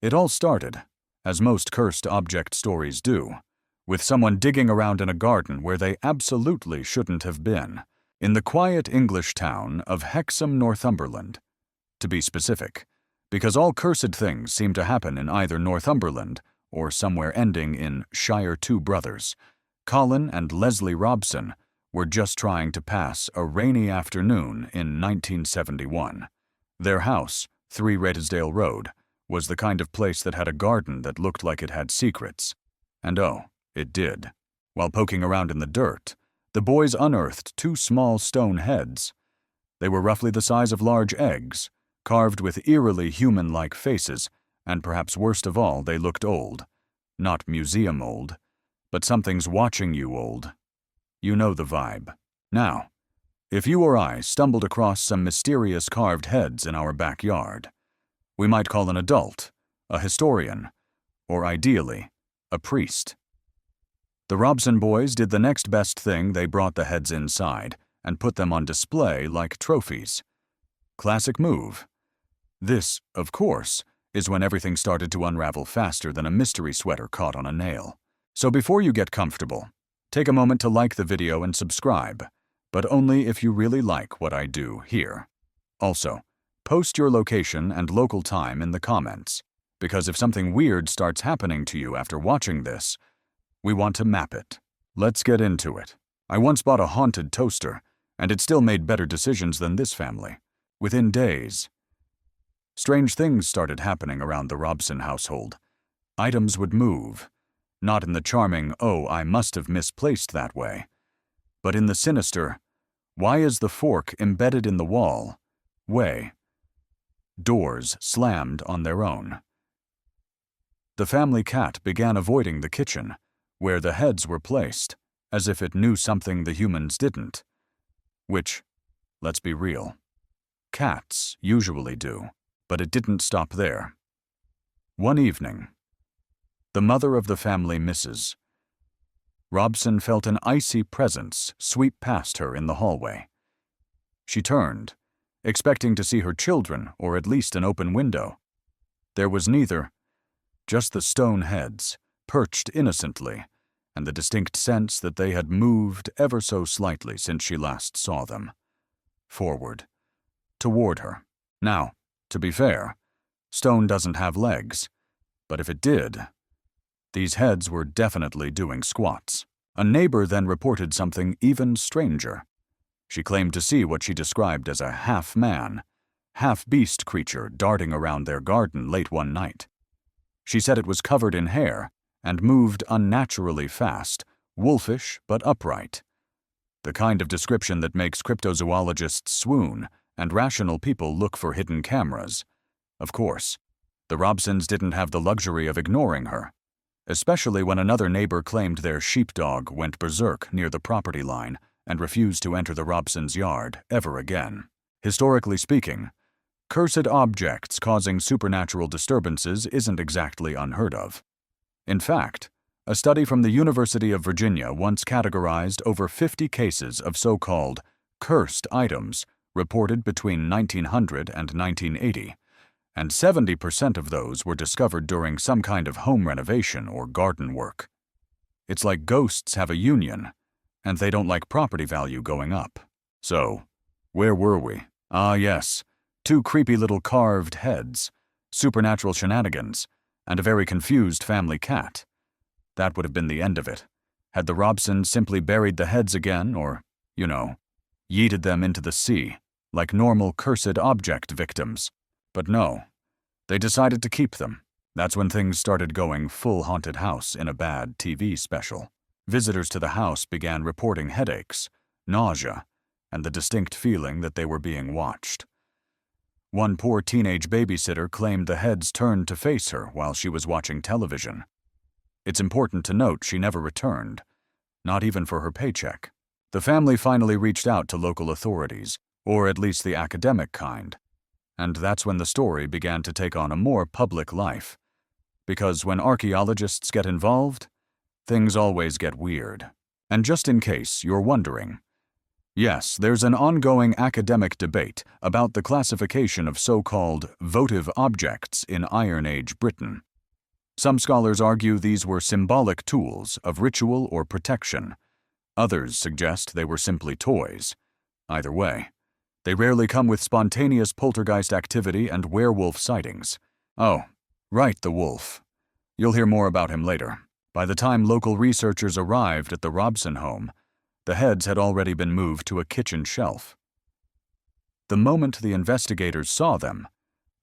It all started, as most cursed object stories do, with someone digging around in a garden where they absolutely shouldn't have been, in the quiet English town of Hexham, Northumberland. To be specific, because all cursed things seem to happen in either Northumberland or somewhere ending in Shire Two Brothers. Colin and Leslie Robson were just trying to pass a rainy afternoon in 1971. Their house, 3 Redesdale Road, was the kind of place that had a garden that looked like it had secrets. And oh, it did. While poking around in the dirt, the boys unearthed 2 small stone heads. They were roughly the size of large eggs, carved with eerily human-like faces, and perhaps worst of all, they looked old. Not museum old, but something's watching you old. You know the vibe. Now, if you or I stumbled across some mysterious carved heads in our backyard, we might call an adult, a historian, or ideally, a priest. The Robson boys did the next best thing. They brought the heads inside and put them on display like trophies. Classic move. This, of course, is when everything started to unravel faster than a mystery sweater caught on a nail. So before you get comfortable, take a moment to like the video and subscribe, but only if you really like what I do here. Also, post your location and local time in the comments, because if something weird starts happening to you after watching this, we want to map it. Let's get into it. I once bought a haunted toaster, and it still made better decisions than this family. Within days, strange things started happening around the Robson household. Items would move, not in the charming, "oh, I must have misplaced that" way, but in the sinister, "why is the fork embedded in the wall" way. Doors slammed on their own. The family cat began avoiding the kitchen, where the heads were placed, as if it knew something the humans didn't. Which, let's be real, cats usually do. But it didn't stop there. One evening, the mother of the family, Mrs. Robson, felt an icy presence sweep past her in the hallway. She turned, expecting to see her children or at least an open window. There was neither, just the stone heads, perched innocently, and the distinct sense that they had moved ever so slightly since she last saw them. Forward, toward her. Now, to be fair, stone doesn't have legs, but if it did, these heads were definitely doing squats. A neighbor then reported something even stranger. She claimed to see what she described as a half-man, half-beast creature darting around their garden late one night. She said it was covered in hair and moved unnaturally fast, wolfish but upright. The kind of description that makes cryptozoologists swoon and rational people look for hidden cameras. Of course, the Robsons didn't have the luxury of ignoring her, especially when another neighbor claimed their sheepdog went berserk near the property line and refused to enter the Robsons' yard ever again. Historically speaking, cursed objects causing supernatural disturbances isn't exactly unheard of. In fact, a study from the University of Virginia once categorized over 50 cases of so-called cursed items reported between 1900 and 1980, and 70% of those were discovered during some kind of home renovation or garden work. It's like ghosts have a union, and they don't like property value going up. So, where were we? Ah yes, 2 creepy little carved heads, supernatural shenanigans, and a very confused family cat. That would have been the end of it, had the Robsons simply buried the heads again or, yeeted them into the sea, like normal cursed object victims. But no, they decided to keep them. That's when things started going full haunted house in a bad TV special. Visitors to the house began reporting headaches, nausea, and the distinct feeling that they were being watched. One poor teenage babysitter claimed the heads turned to face her while she was watching television. It's important to note she never returned, not even for her paycheck. The family finally reached out to local authorities, or at least the academic kind, and that's when the story began to take on a more public life. Because when archaeologists get involved, things always get weird. And just in case you're wondering, Yes, there's an ongoing academic debate about the classification of so-called votive objects in Iron Age Britain. Some scholars argue these were symbolic tools of ritual or protection. Others suggest they were simply toys. Either way, they rarely come with spontaneous poltergeist activity and werewolf sightings. Oh, right, the wolf. You'll hear more about him later. By the time local researchers arrived at the Robson home, the heads had already been moved to a kitchen shelf. The moment the investigators saw them,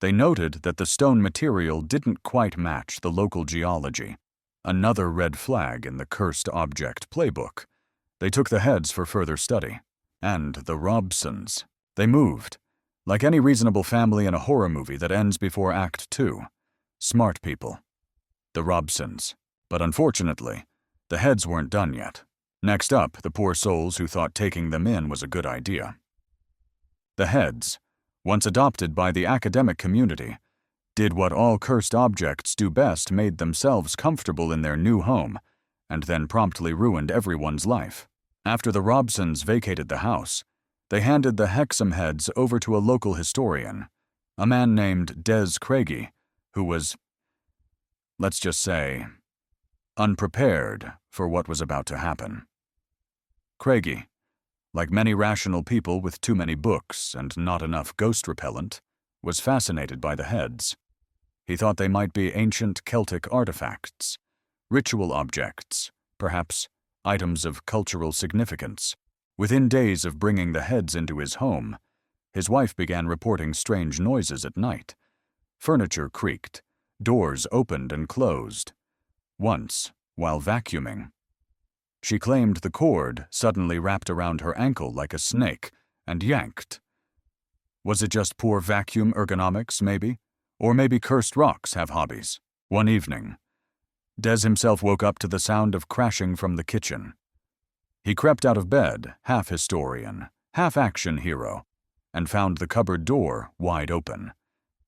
they noted that the stone material didn't quite match the local geology. Another red flag in the cursed object playbook. They took the heads for further study. And the Robsons. They moved, like any reasonable family in a horror movie that ends before Act 2. Smart people. The Robsons. But unfortunately, the heads weren't done yet. Next up, the poor souls who thought taking them in was a good idea. The heads, once adopted by the academic community, did what all cursed objects do best: made themselves comfortable in their new home, and then promptly ruined everyone's life. After the Robsons vacated the house, they handed the Hexham Heads over to a local historian, a man named Des Craigie, who was, let's just say, unprepared for what was about to happen. Craigie, like many rational people with too many books and not enough ghost repellent, was fascinated by the heads. He thought they might be ancient Celtic artifacts, ritual objects, perhaps items of cultural significance. Within days of bringing the heads into his home, his wife began reporting strange noises at night. Furniture creaked, doors opened and closed. Once, while vacuuming, she claimed the cord suddenly wrapped around her ankle like a snake and yanked. Was it just poor vacuum ergonomics, maybe? Or maybe cursed rocks have hobbies? One evening, Des himself woke up to the sound of crashing from the kitchen. He crept out of bed, half historian, half action hero, and found the cupboard door wide open,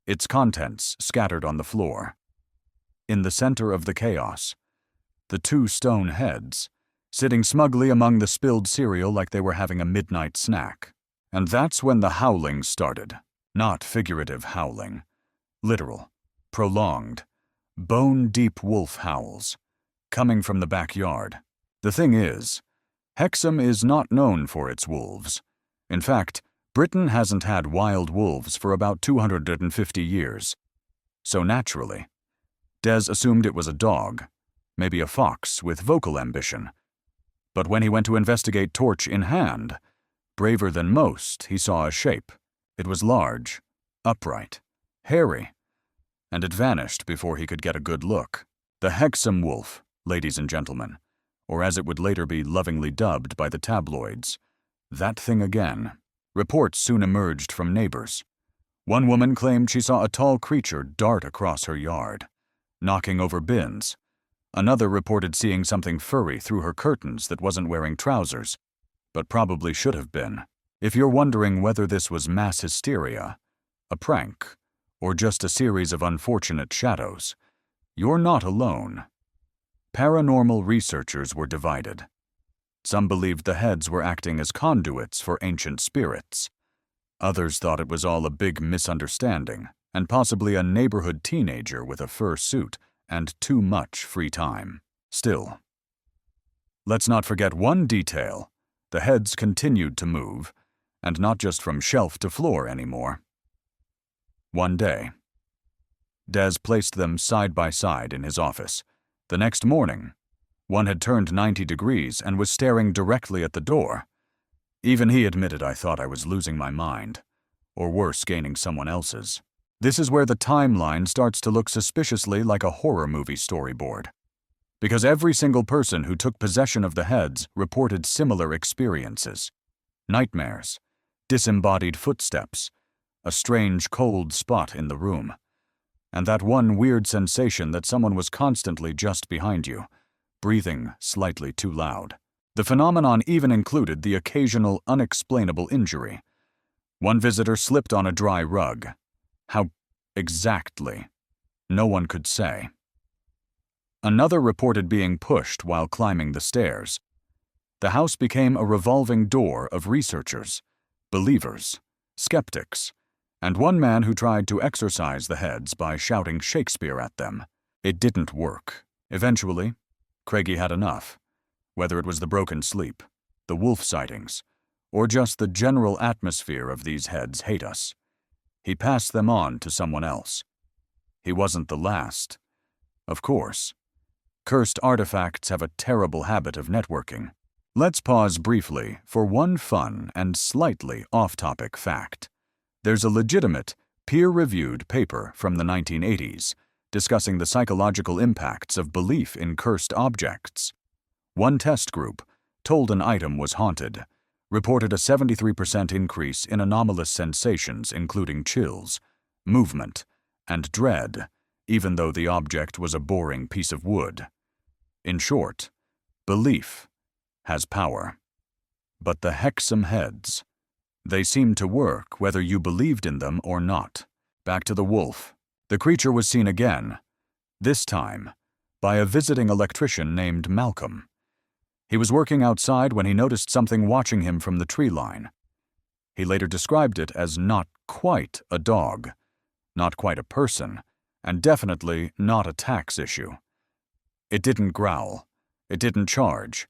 its contents scattered on the floor. In the center of the chaos, the two stone heads, sitting smugly among the spilled cereal like they were having a midnight snack. And that's when the howling started. Not figurative howling. Literal, prolonged, bone-deep wolf howls, coming from the backyard. The thing is, Hexham is not known for its wolves. In fact, Britain hasn't had wild wolves for about 250 years. So naturally, Des assumed it was a dog, maybe a fox with vocal ambition. But when he went to investigate torch in hand, braver than most, he saw a shape. It was large, upright, hairy, and it vanished before he could get a good look. The Hexham wolf, ladies and gentlemen, or as it would later be lovingly dubbed by the tabloids, that thing again. Reports soon emerged from neighbors. One woman claimed she saw a tall creature dart across her yard, knocking over bins. Another reported seeing something furry through her curtains that wasn't wearing trousers, but probably should have been. If you're wondering whether this was mass hysteria, a prank, or just a series of unfortunate shadows, you're not alone. Paranormal researchers were divided. Some believed the heads were acting as conduits for ancient spirits. Others thought it was all a big misunderstanding, and possibly a neighborhood teenager with a fur suit and too much free time. Still, let's not forget one detail. The heads continued to move, and not just from shelf to floor anymore. One day, Des placed them side by side in his office. The next morning, one had turned 90 degrees and was staring directly at the door. Even he admitted, "I thought I was losing my mind, or worse, gaining someone else's." This is where the timeline starts to look suspiciously like a horror movie storyboard. Because every single person who took possession of the heads reported similar experiences. Nightmares, disembodied footsteps, a strange cold spot in the room, and that one weird sensation that someone was constantly just behind you, breathing slightly too loud. The phenomenon even included the occasional unexplainable injury. One visitor slipped on a dry rug. How exactly? No one could say. Another reported being pushed while climbing the stairs. The house became a revolving door of researchers, believers, skeptics, and one man who tried to exorcise the Heads by shouting Shakespeare at them. It didn't work. Eventually, Craigie had enough, whether it was the broken sleep, the wolf sightings, or just the general atmosphere of these Heads hate us. He passed them on to someone else. He wasn't the last. Of course. Cursed artifacts have a terrible habit of networking. Let's pause briefly for one fun and slightly off-topic fact. There's a legitimate, peer-reviewed paper from the 1980s discussing the psychological impacts of belief in cursed objects. One test group, told an item was haunted, reported a 73% increase in anomalous sensations including chills, movement, and dread, even though the object was a boring piece of wood. In short, belief has power. But the Hexham Heads, they seemed to work whether you believed in them or not. Back to the wolf. The creature was seen again, this time by a visiting electrician named Malcolm. He was working outside when he noticed something watching him from the tree line. He later described it as not quite a dog, not quite a person, and definitely not a tax issue. It didn't growl. It didn't charge.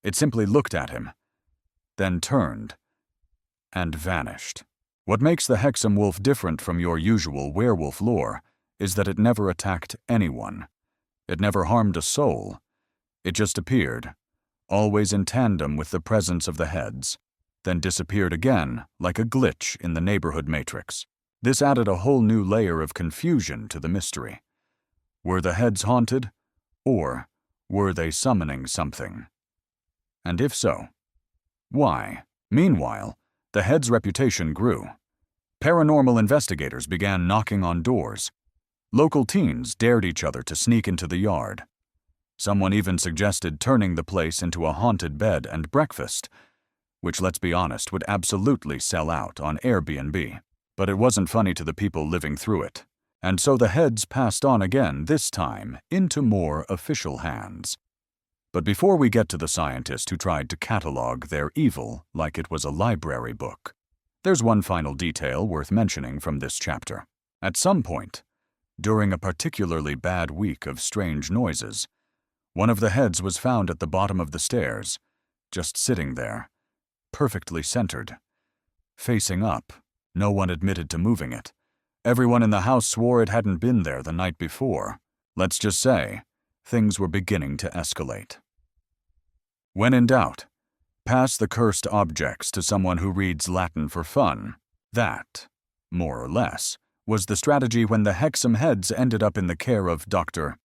It simply looked at him, then turned, and vanished. What makes the Hexham wolf different from your usual werewolf lore is that it never attacked anyone. It never harmed a soul. It just appeared, always in tandem with the presence of the Heads, then disappeared again like a glitch in the neighborhood matrix. This added a whole new layer of confusion to the mystery. Were the Heads haunted, or were they summoning something? And if so, why? Meanwhile, the Heads' reputation grew. Paranormal investigators began knocking on doors. Local teens dared each other to sneak into the yard. Someone even suggested turning the place into a haunted bed and breakfast, which, let's be honest, would absolutely sell out on Airbnb. But it wasn't funny to the people living through it. And so the Heads passed on again, this time into more official hands. But before we get to the scientist who tried to catalog their evil like it was a library book, there's one final detail worth mentioning from this chapter. At some point, during a particularly bad week of strange noises, one of the Heads was found at the bottom of the stairs, just sitting there, perfectly centered. Facing up, no one admitted to moving it. Everyone in the house swore it hadn't been there the night before. Let's just say, things were beginning to escalate. When in doubt, pass the cursed objects to someone who reads Latin for fun. That, more or less, was the strategy when the Hexham Heads ended up in the care of Dr.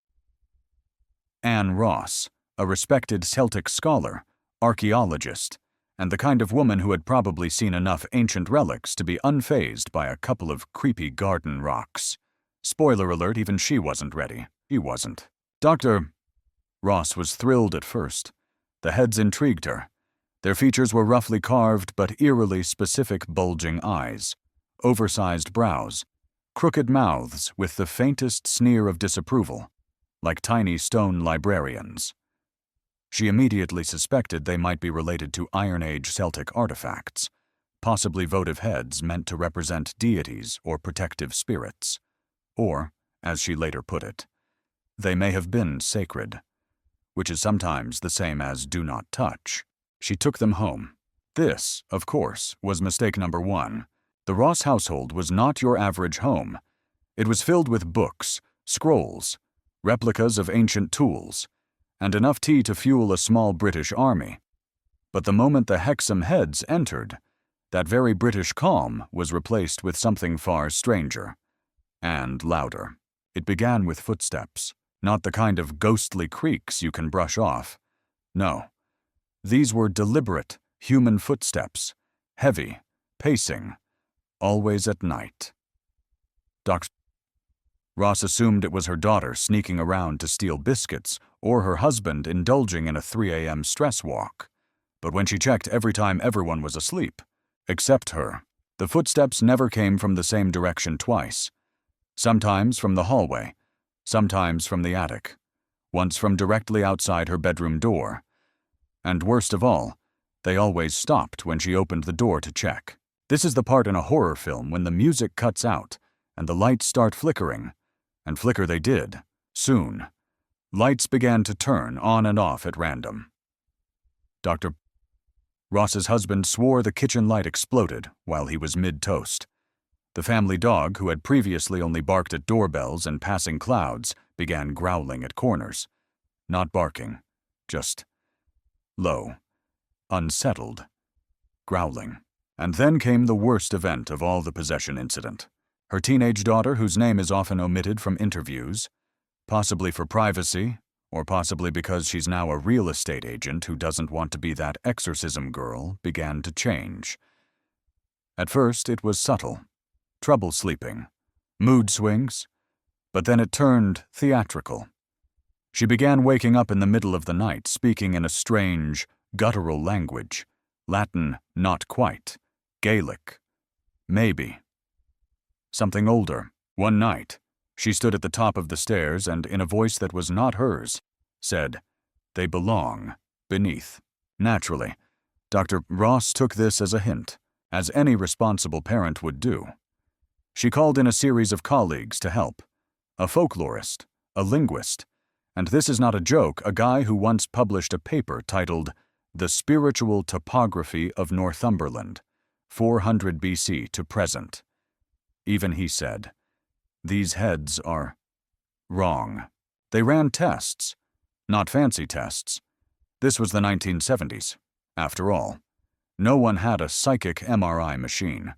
Anne Ross, a respected Celtic scholar, archaeologist, and the kind of woman who had probably seen enough ancient relics to be unfazed by a couple of creepy garden rocks. Spoiler alert, even she wasn't ready. He wasn't. Dr. Ross was thrilled at first. The Heads intrigued her. Their features were roughly carved but eerily specific bulging eyes, oversized brows, crooked mouths with the faintest sneer of disapproval, like tiny stone librarians. She immediately suspected they might be related to Iron Age Celtic artifacts, possibly votive heads meant to represent deities or protective spirits. Or, as she later put it, they may have been sacred, which is sometimes the same as do not touch. She took them home. This, of course, was mistake number one. The Ross household was not your average home. It was filled with books, scrolls, replicas of ancient tools, and enough tea to fuel a small British army. But the moment the Hexham Heads entered, that very British calm was replaced with something far stranger and louder. It began with footsteps, not the kind of ghostly creaks you can brush off. No, these were deliberate, human footsteps, heavy, pacing, always at night. Dr. Ross assumed it was her daughter sneaking around to steal biscuits or her husband indulging in a 3 a.m. stress walk. But when she checked every time everyone was asleep, except her, the footsteps never came from the same direction twice. Sometimes from the hallway, sometimes from the attic, once from directly outside her bedroom door. And worst of all, they always stopped when she opened the door to check. This is the part in a horror film when the music cuts out and the lights start flickering. And flicker they did, soon. Lights began to turn on and off at random. Dr. Ross's husband swore the kitchen light exploded while he was mid-toast. The family dog, who had previously only barked at doorbells and passing clouds, began growling at corners. Not barking, just low, unsettled, growling. And then came the worst event of all the possession incident. Her teenage daughter, whose name is often omitted from interviews, possibly for privacy, or possibly because she's now a real estate agent who doesn't want to be that exorcism girl, began to change. At first, it was subtle. Trouble sleeping, mood swings, but then it turned theatrical. She began waking up in the middle of the night, speaking in a strange, guttural language. Latin, not quite. Gaelic, maybe. Something older. One night, she stood at the top of the stairs and, in a voice that was not hers, said, "They belong beneath." Naturally, Dr. Ross took this as a hint, as any responsible parent would do. She called in a series of colleagues to help. A folklorist, a linguist, and this is not a joke, a guy who once published a paper titled The Spiritual Topography of Northumberland, 400 BC to present. Even he said, "These heads are wrong." They ran tests, not fancy tests. This was the 1970s. After all, no one had a psychic MRI machine.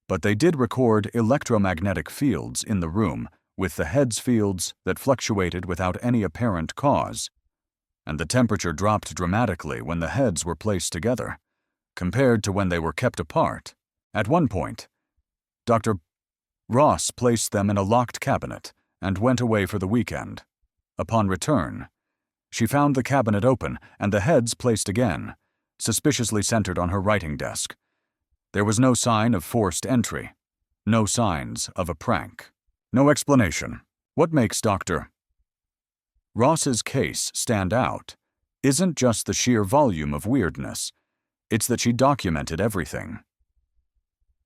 But they did record electromagnetic fields in the room with the heads fields that fluctuated without any apparent cause, and the temperature dropped dramatically when the heads were placed together, compared to when they were kept apart. At one point, Dr. Ross placed them in a locked cabinet and went away for the weekend. Upon return, she found the cabinet open and the heads placed again, suspiciously centered on her writing desk. There was no sign of forced entry, no signs of a prank, no explanation. What makes Dr. Ross's case stand out isn't just the sheer volume of weirdness, it's that she documented everything.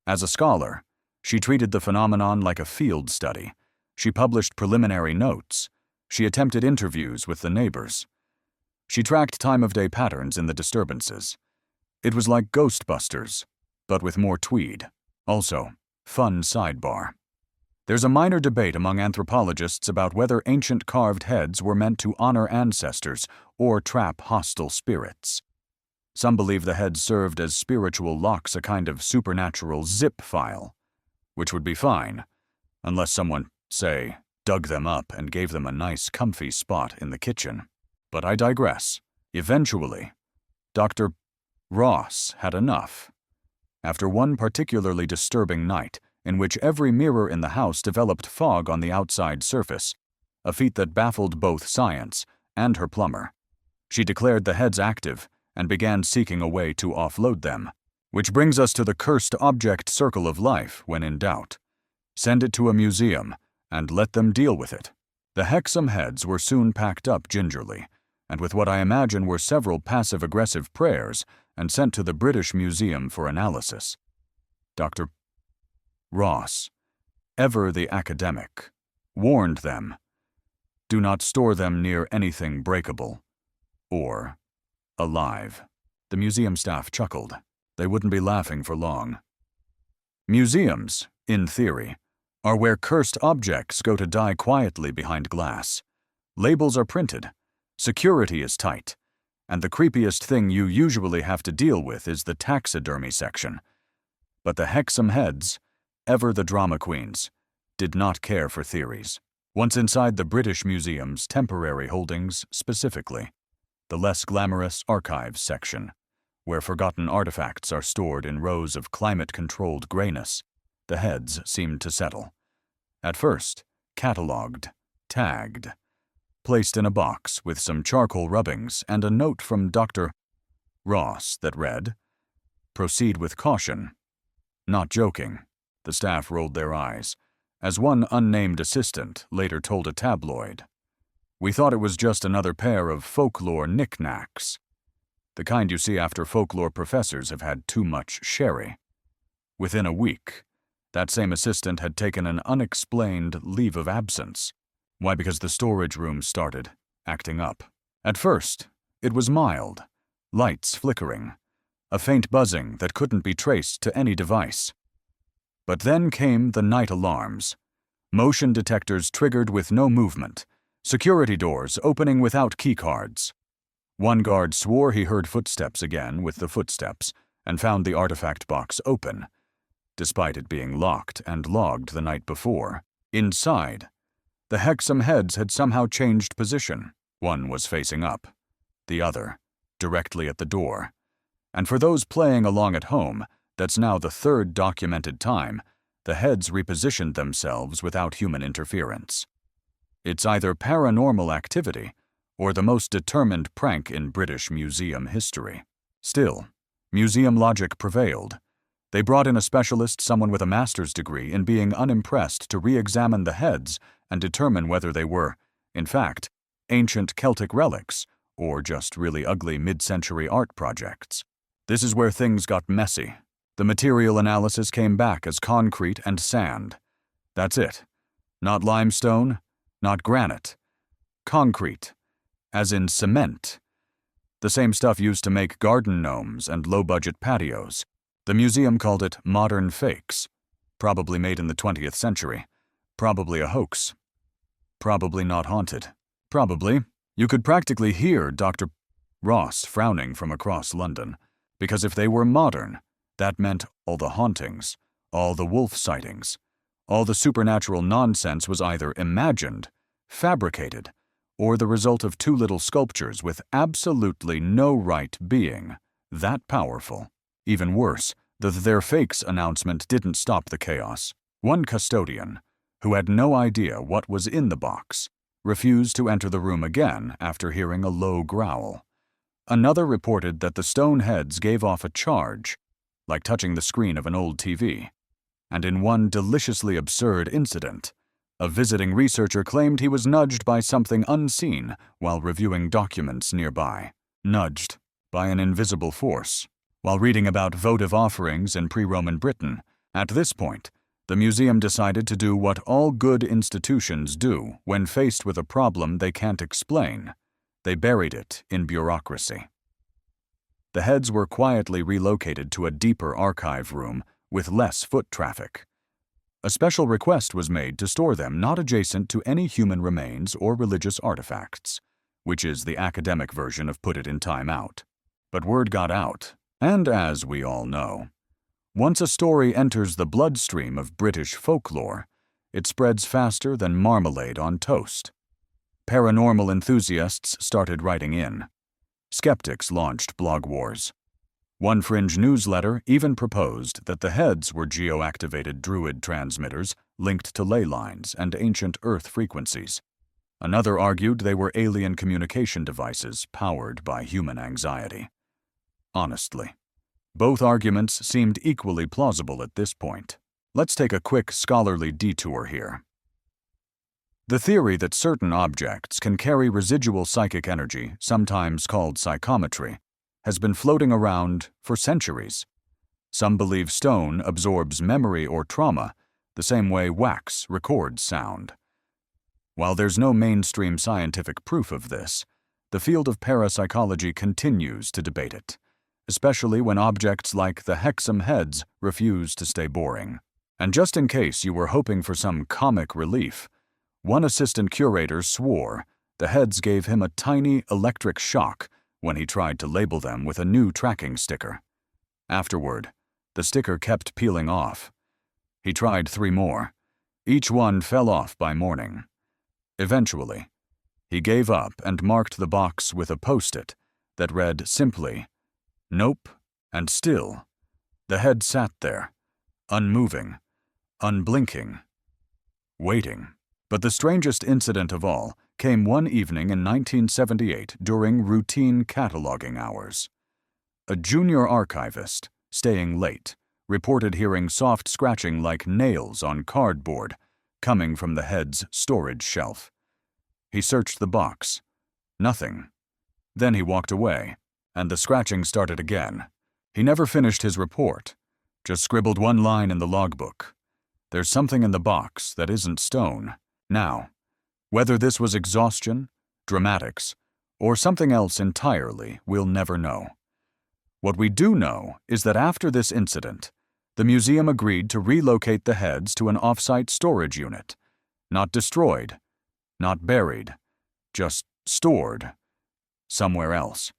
As a scholar, she treated the phenomenon like a field study. She published preliminary notes. She attempted interviews with the neighbors. She tracked time-of-day patterns in the disturbances. It was like Ghostbusters, but with more tweed. Also, fun sidebar. There's a minor debate among anthropologists about whether ancient carved heads were meant to honor ancestors or trap hostile spirits. Some believe the heads served as spiritual locks, a kind of supernatural zip file, which would be fine, unless someone, say, dug them up and gave them a nice comfy spot in the kitchen. But I digress. Eventually, Dr. Ross had enough. After one particularly disturbing night, in which every mirror in the house developed fog on the outside surface, a feat that baffled both science and her plumber, she declared the heads active and began seeking a way to offload them. Which brings us to the cursed object circle of life when in doubt. Send it to a museum and let them deal with it. The Hexham Heads were soon packed up gingerly, and with what I imagine were several passive-aggressive prayers, and sent to the British Museum for analysis. Dr. Ross, ever the academic, warned them, do not store them near anything breakable or alive. The museum staff chuckled. They wouldn't be laughing for long. Museums, in theory, are where cursed objects go to die quietly behind glass. Labels are printed, security is tight, and the creepiest thing you usually have to deal with is the taxidermy section. But the Hexham Heads, ever the drama queens, did not care for theories. Once inside the British Museum's temporary holdings specifically, the less glamorous archives section, where forgotten artifacts are stored in rows of climate-controlled grayness, the heads seemed to settle. At first, catalogued, tagged, placed in a box with some charcoal rubbings and a note from Dr. Ross that read, "Proceed with caution." Not joking. The staff rolled their eyes, as one unnamed assistant later told a tabloid. "We thought it was just another pair of folklore knickknacks." The kind you see after folklore professors have had too much sherry. Within a week, that same assistant had taken an unexplained leave of absence. Why? Because the storage room started acting up. At first, it was mild, lights flickering, a faint buzzing that couldn't be traced to any device. But then came the night alarms. Motion detectors triggered with no movement, security doors opening without keycards. One guard swore he heard footsteps again with the footsteps and found the artifact box open, despite it being locked and logged the night before. Inside, the Hexham Heads had somehow changed position. One was facing up, the other directly at the door. And for those playing along at home, that's now the third documented time the Heads repositioned themselves without human interference. It's either paranormal activity or the most determined prank in British museum history. Still, museum logic prevailed. They brought in a specialist, someone with a master's degree in being unimpressed, to re-examine the Heads and determine whether they were, in fact, ancient Celtic relics or just really ugly mid-century art projects. This is where things got messy. The material analysis came back as concrete and sand. That's it. Not limestone, not granite. Concrete, as in cement. The same stuff used to make garden gnomes and low-budget patios. The museum called it modern fakes. Probably made in the 20th century. Probably a hoax. Probably not haunted. Probably. You could practically hear Dr. Ross frowning from across London, because if they were modern, that meant all the hauntings, all the wolf sightings, all the supernatural nonsense was either imagined, fabricated, or the result of two little sculptures with absolutely no right being that powerful. Even worse, their fakes announcement didn't stop the chaos. One custodian, who had no idea what was in the box, refused to enter the room again after hearing a low growl. Another reported that the stone heads gave off a charge, like touching the screen of an old TV. And in one deliciously absurd incident, a visiting researcher claimed he was nudged by something unseen while reviewing documents nearby. Nudged by an invisible force. While reading about votive offerings in pre-Roman Britain, at this point, the museum decided to do what all good institutions do when faced with a problem they can't explain. They buried it in bureaucracy. The Heads were quietly relocated to a deeper archive room with less foot traffic. A special request was made to store them not adjacent to any human remains or religious artifacts, which is the academic version of put it in time out. But word got out, and as we all know, once a story enters the bloodstream of British folklore, it spreads faster than marmalade on toast. Paranormal enthusiasts started writing in. Skeptics launched blog wars. One fringe newsletter even proposed that the Heads were geo-activated druid transmitters linked to ley lines and ancient Earth frequencies. Another argued they were alien communication devices powered by human anxiety. Honestly, both arguments seemed equally plausible at this point. Let's take a quick scholarly detour here. The theory that certain objects can carry residual psychic energy, sometimes called psychometry, has been floating around for centuries. Some believe stone absorbs memory or trauma the same way wax records sound. While there's no mainstream scientific proof of this, the field of parapsychology continues to debate it, especially when objects like the Hexham Heads refuse to stay boring. And just in case you were hoping for some comic relief, one assistant curator swore the Heads gave him a tiny electric shock when he tried to label them with a new tracking sticker. Afterward, the sticker kept peeling off. He tried 3 more. Each one fell off by morning. Eventually, he gave up and marked the box with a post-it that read simply, "Nope," and still. The Head sat there, unmoving, unblinking, waiting. But the strangest incident of all came one evening in 1978 during routine cataloging hours. A junior archivist, staying late, reported hearing soft scratching like nails on cardboard coming from the Head's storage shelf. He searched the box. Nothing. Then he walked away, And the scratching started again. He never finished his report, just scribbled one line in the logbook. There's something in the box that isn't stone. Now, whether this was exhaustion, dramatics, or something else entirely, we'll never know. What we do know is that after this incident, the museum agreed to relocate the heads to an off-site storage unit. Not destroyed, not buried, just stored. Somewhere else.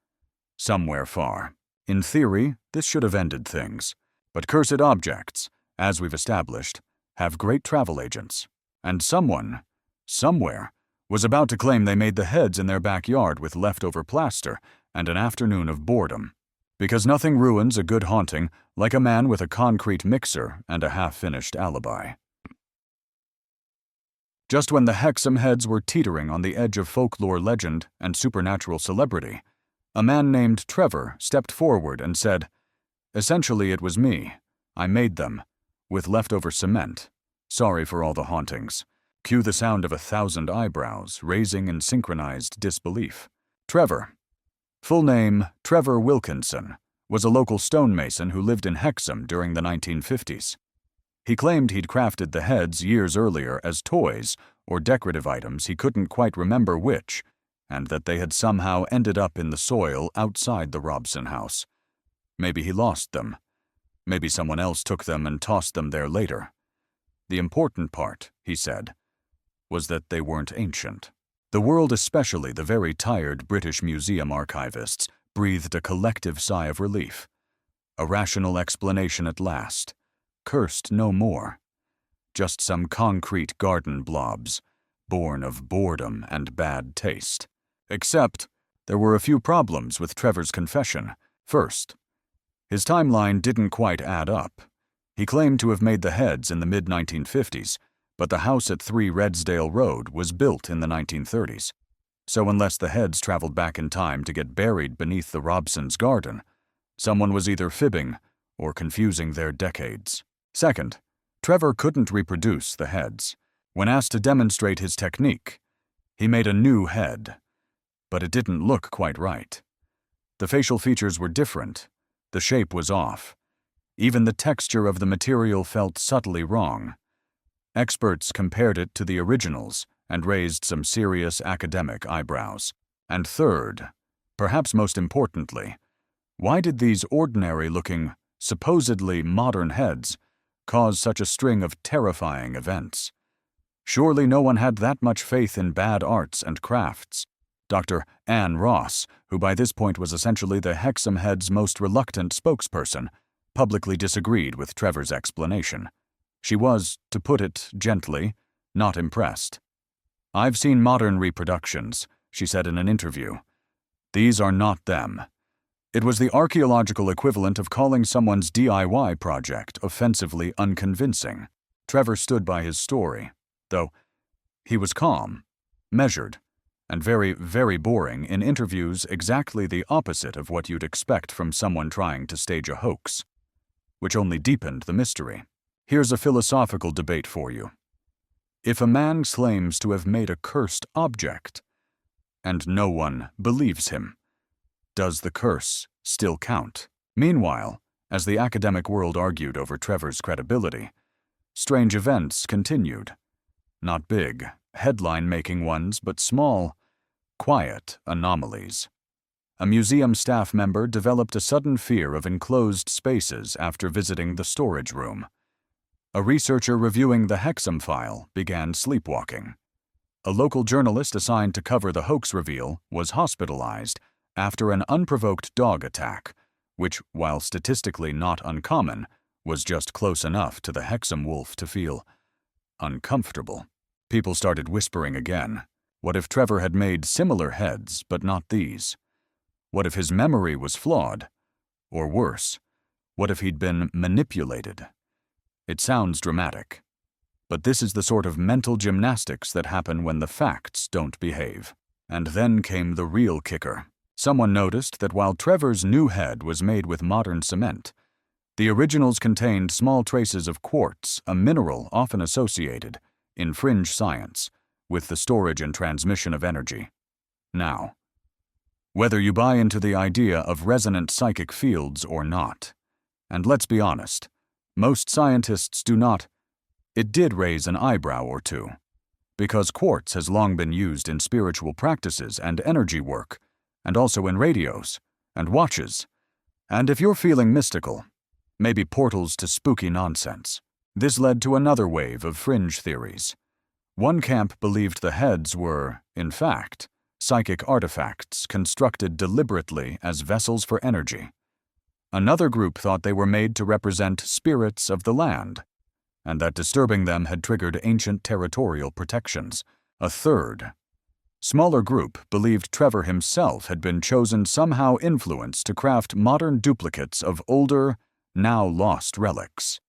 Somewhere far. In theory, this should have ended things. But cursed objects, as we've established, have great travel agents. And someone, somewhere, was about to claim they made the heads in their backyard with leftover plaster and an afternoon of boredom. Because nothing ruins a good haunting like a man with a concrete mixer and a half-finished alibi. Just when the Hexham Heads were teetering on the edge of folklore legend and supernatural celebrity, a man named Trevor stepped forward and said, "Essentially, it was me. I made them, with leftover cement. Sorry for all the hauntings." Cue the sound of 1,000 eyebrows raising in synchronized disbelief. Trevor, full name Trevor Wilkinson, was a local stonemason who lived in Hexham during the 1950s. He claimed he'd crafted the heads years earlier as toys or decorative items he couldn't quite remember which, and that they had somehow ended up in the soil outside the Robson house. Maybe he lost them. Maybe someone else took them and tossed them there later. The important part, he said, was that they weren't ancient. The world, especially the very tired British museum archivists, breathed a collective sigh of relief. A rational explanation at last. Cursed no more. Just some concrete garden blobs, born of boredom and bad taste. Except, there were a few problems with Trevor's confession. First, his timeline didn't quite add up. He claimed to have made the heads in the mid-1950s, but the house at 3 Redsdale Road was built in the 1930s. So unless the heads traveled back in time to get buried beneath the Robsons' garden, someone was either fibbing or confusing their decades. Second, Trevor couldn't reproduce the heads. When asked to demonstrate his technique, he made a new head, but it didn't look quite right. The facial features were different. The shape was off. Even the texture of the material felt subtly wrong. Experts compared it to the originals and raised some serious academic eyebrows. And third, perhaps most importantly, why did these ordinary-looking, supposedly modern heads cause such a string of terrifying events? Surely no one had that much faith in bad arts and crafts. Dr. Anne Ross, who by this point was essentially the Hexham Heads' most reluctant spokesperson, publicly disagreed with Trevor's explanation. She was, to put it gently, not impressed. "I've seen modern reproductions," she said in an interview. "These are not them." It was the archaeological equivalent of calling someone's DIY project offensively unconvincing. Trevor stood by his story, though he was calm, measured, and very, very boring in interviews, exactly the opposite of what you'd expect from someone trying to stage a hoax, which only deepened the mystery. Here's a philosophical debate for you. If a man claims to have made a cursed object, and no one believes him, does the curse still count? Meanwhile, as the academic world argued over Trevor's credibility, strange events continued. Not big, headline-making ones, but small, quiet anomalies. A museum staff member developed a sudden fear of enclosed spaces after visiting the storage room. A researcher reviewing the Hexham file began sleepwalking. A local journalist assigned to cover the hoax reveal was hospitalized after an unprovoked dog attack, which, while statistically not uncommon, was just close enough to the Hexham wolf to feel uncomfortable. People started whispering again. What if Trevor had made similar heads, but not these? What if his memory was flawed? Or worse, what if he'd been manipulated? It sounds dramatic, but this is the sort of mental gymnastics that happen when the facts don't behave. And then came the real kicker. Someone noticed that while Trevor's new head was made with modern cement, the originals contained small traces of quartz, a mineral often associated, in fringe science, with the storage and transmission of energy. Now, whether you buy into the idea of resonant psychic fields or not. And let's be honest, most scientists do not. It did raise an eyebrow or two, because quartz has long been used in spiritual practices and energy work, and also in radios and watches. And if you're feeling mystical, maybe portals to spooky nonsense. This led to another wave of fringe theories. One camp believed the heads were, in fact, psychic artifacts constructed deliberately as vessels for energy. Another group thought they were made to represent spirits of the land, and that disturbing them had triggered ancient territorial protections. A third, smaller group believed Trevor himself had been chosen somehow influenced to craft modern duplicates of older, now lost relics.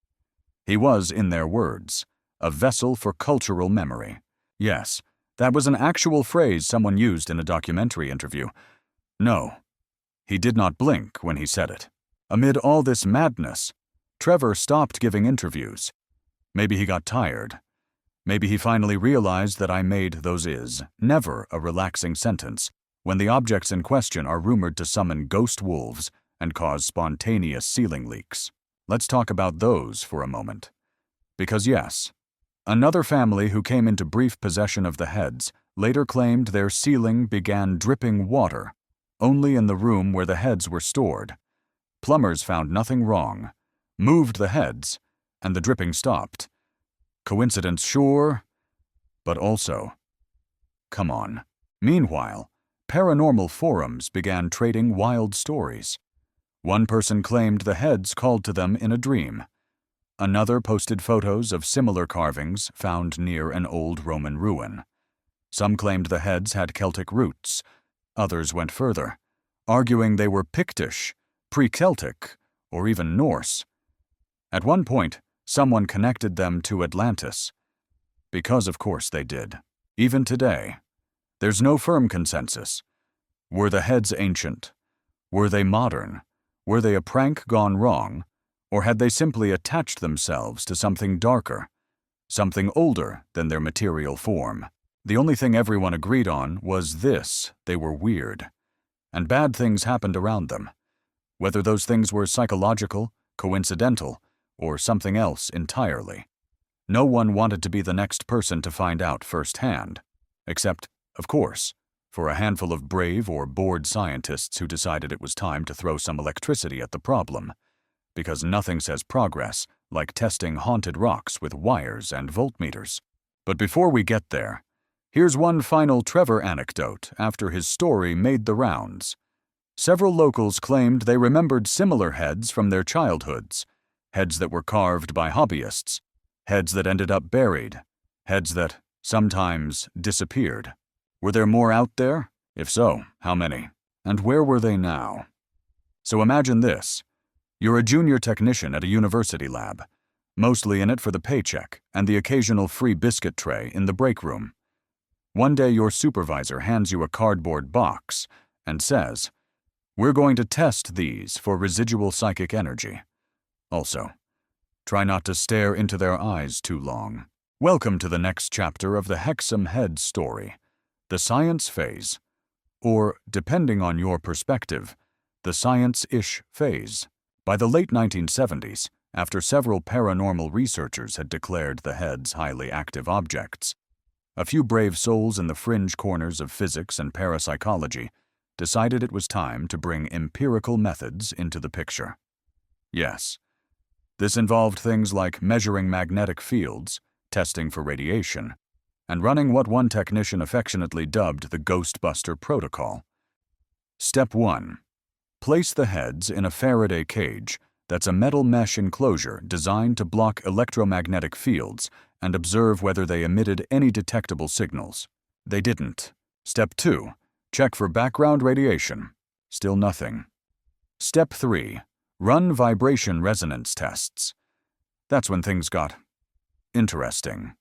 He was, in their words, a vessel for cultural memory. Yes, that was an actual phrase someone used in a documentary interview. No, he did not blink when he said it. Amid all this madness, Trevor stopped giving interviews. Maybe he got tired. Maybe he finally realized that I made those never a relaxing sentence when the objects in question are rumored to summon ghost wolves and cause spontaneous ceiling leaks. Let's talk about those for a moment. Because yes, another family who came into brief possession of the heads later claimed their ceiling began dripping water only in the room where the heads were stored. Plumbers found nothing wrong, moved the heads, and the dripping stopped. Coincidence, sure, but also, come on. Meanwhile, paranormal forums began trading wild stories. One person claimed the heads called to them in a dream. Another posted photos of similar carvings found near an old Roman ruin. Some claimed the heads had Celtic roots. Others went further, arguing they were Pictish, pre-Celtic, or even Norse. At one point, someone connected them to Atlantis. Because of course they did. Even today, there's no firm consensus. Were the heads ancient? Were they modern? Were they a prank gone wrong? Or had they simply attached themselves to something darker, something older than their material form? The only thing everyone agreed on was this: they were weird. And bad things happened around them. Whether those things were psychological, coincidental, or something else entirely. No one wanted to be the next person to find out firsthand, except, of course, for a handful of brave or bored scientists who decided it was time to throw some electricity at the problem, because nothing says progress like testing haunted rocks with wires and voltmeters. But before we get there, here's one final Trevor anecdote after his story made the rounds. Several locals claimed they remembered similar heads from their childhoods, heads that were carved by hobbyists, heads that ended up buried, heads that sometimes disappeared. Were there more out there? If so, how many? And where were they now? So imagine this. You're a junior technician at a university lab, mostly in it for the paycheck and the occasional free biscuit tray in the break room. One day your supervisor hands you a cardboard box and says, "We're going to test these for residual psychic energy. Also, try not to stare into their eyes too long." Welcome to the next chapter of the Hexham Heads story, the science phase, or, depending on your perspective, the science-ish phase. By the late 1970s, after several paranormal researchers had declared the heads highly active objects, a few brave souls in the fringe corners of physics and parapsychology decided it was time to bring empirical methods into the picture. Yes, this involved things like measuring magnetic fields, testing for radiation, and running what one technician affectionately dubbed the Ghostbuster Protocol. Step 1. Place the heads in a Faraday cage that's a metal mesh enclosure designed to block electromagnetic fields and observe whether they emitted any detectable signals. They didn't. Step 2. Check for background radiation. Still nothing. Step 3. Run vibration resonance tests. That's when things got interesting.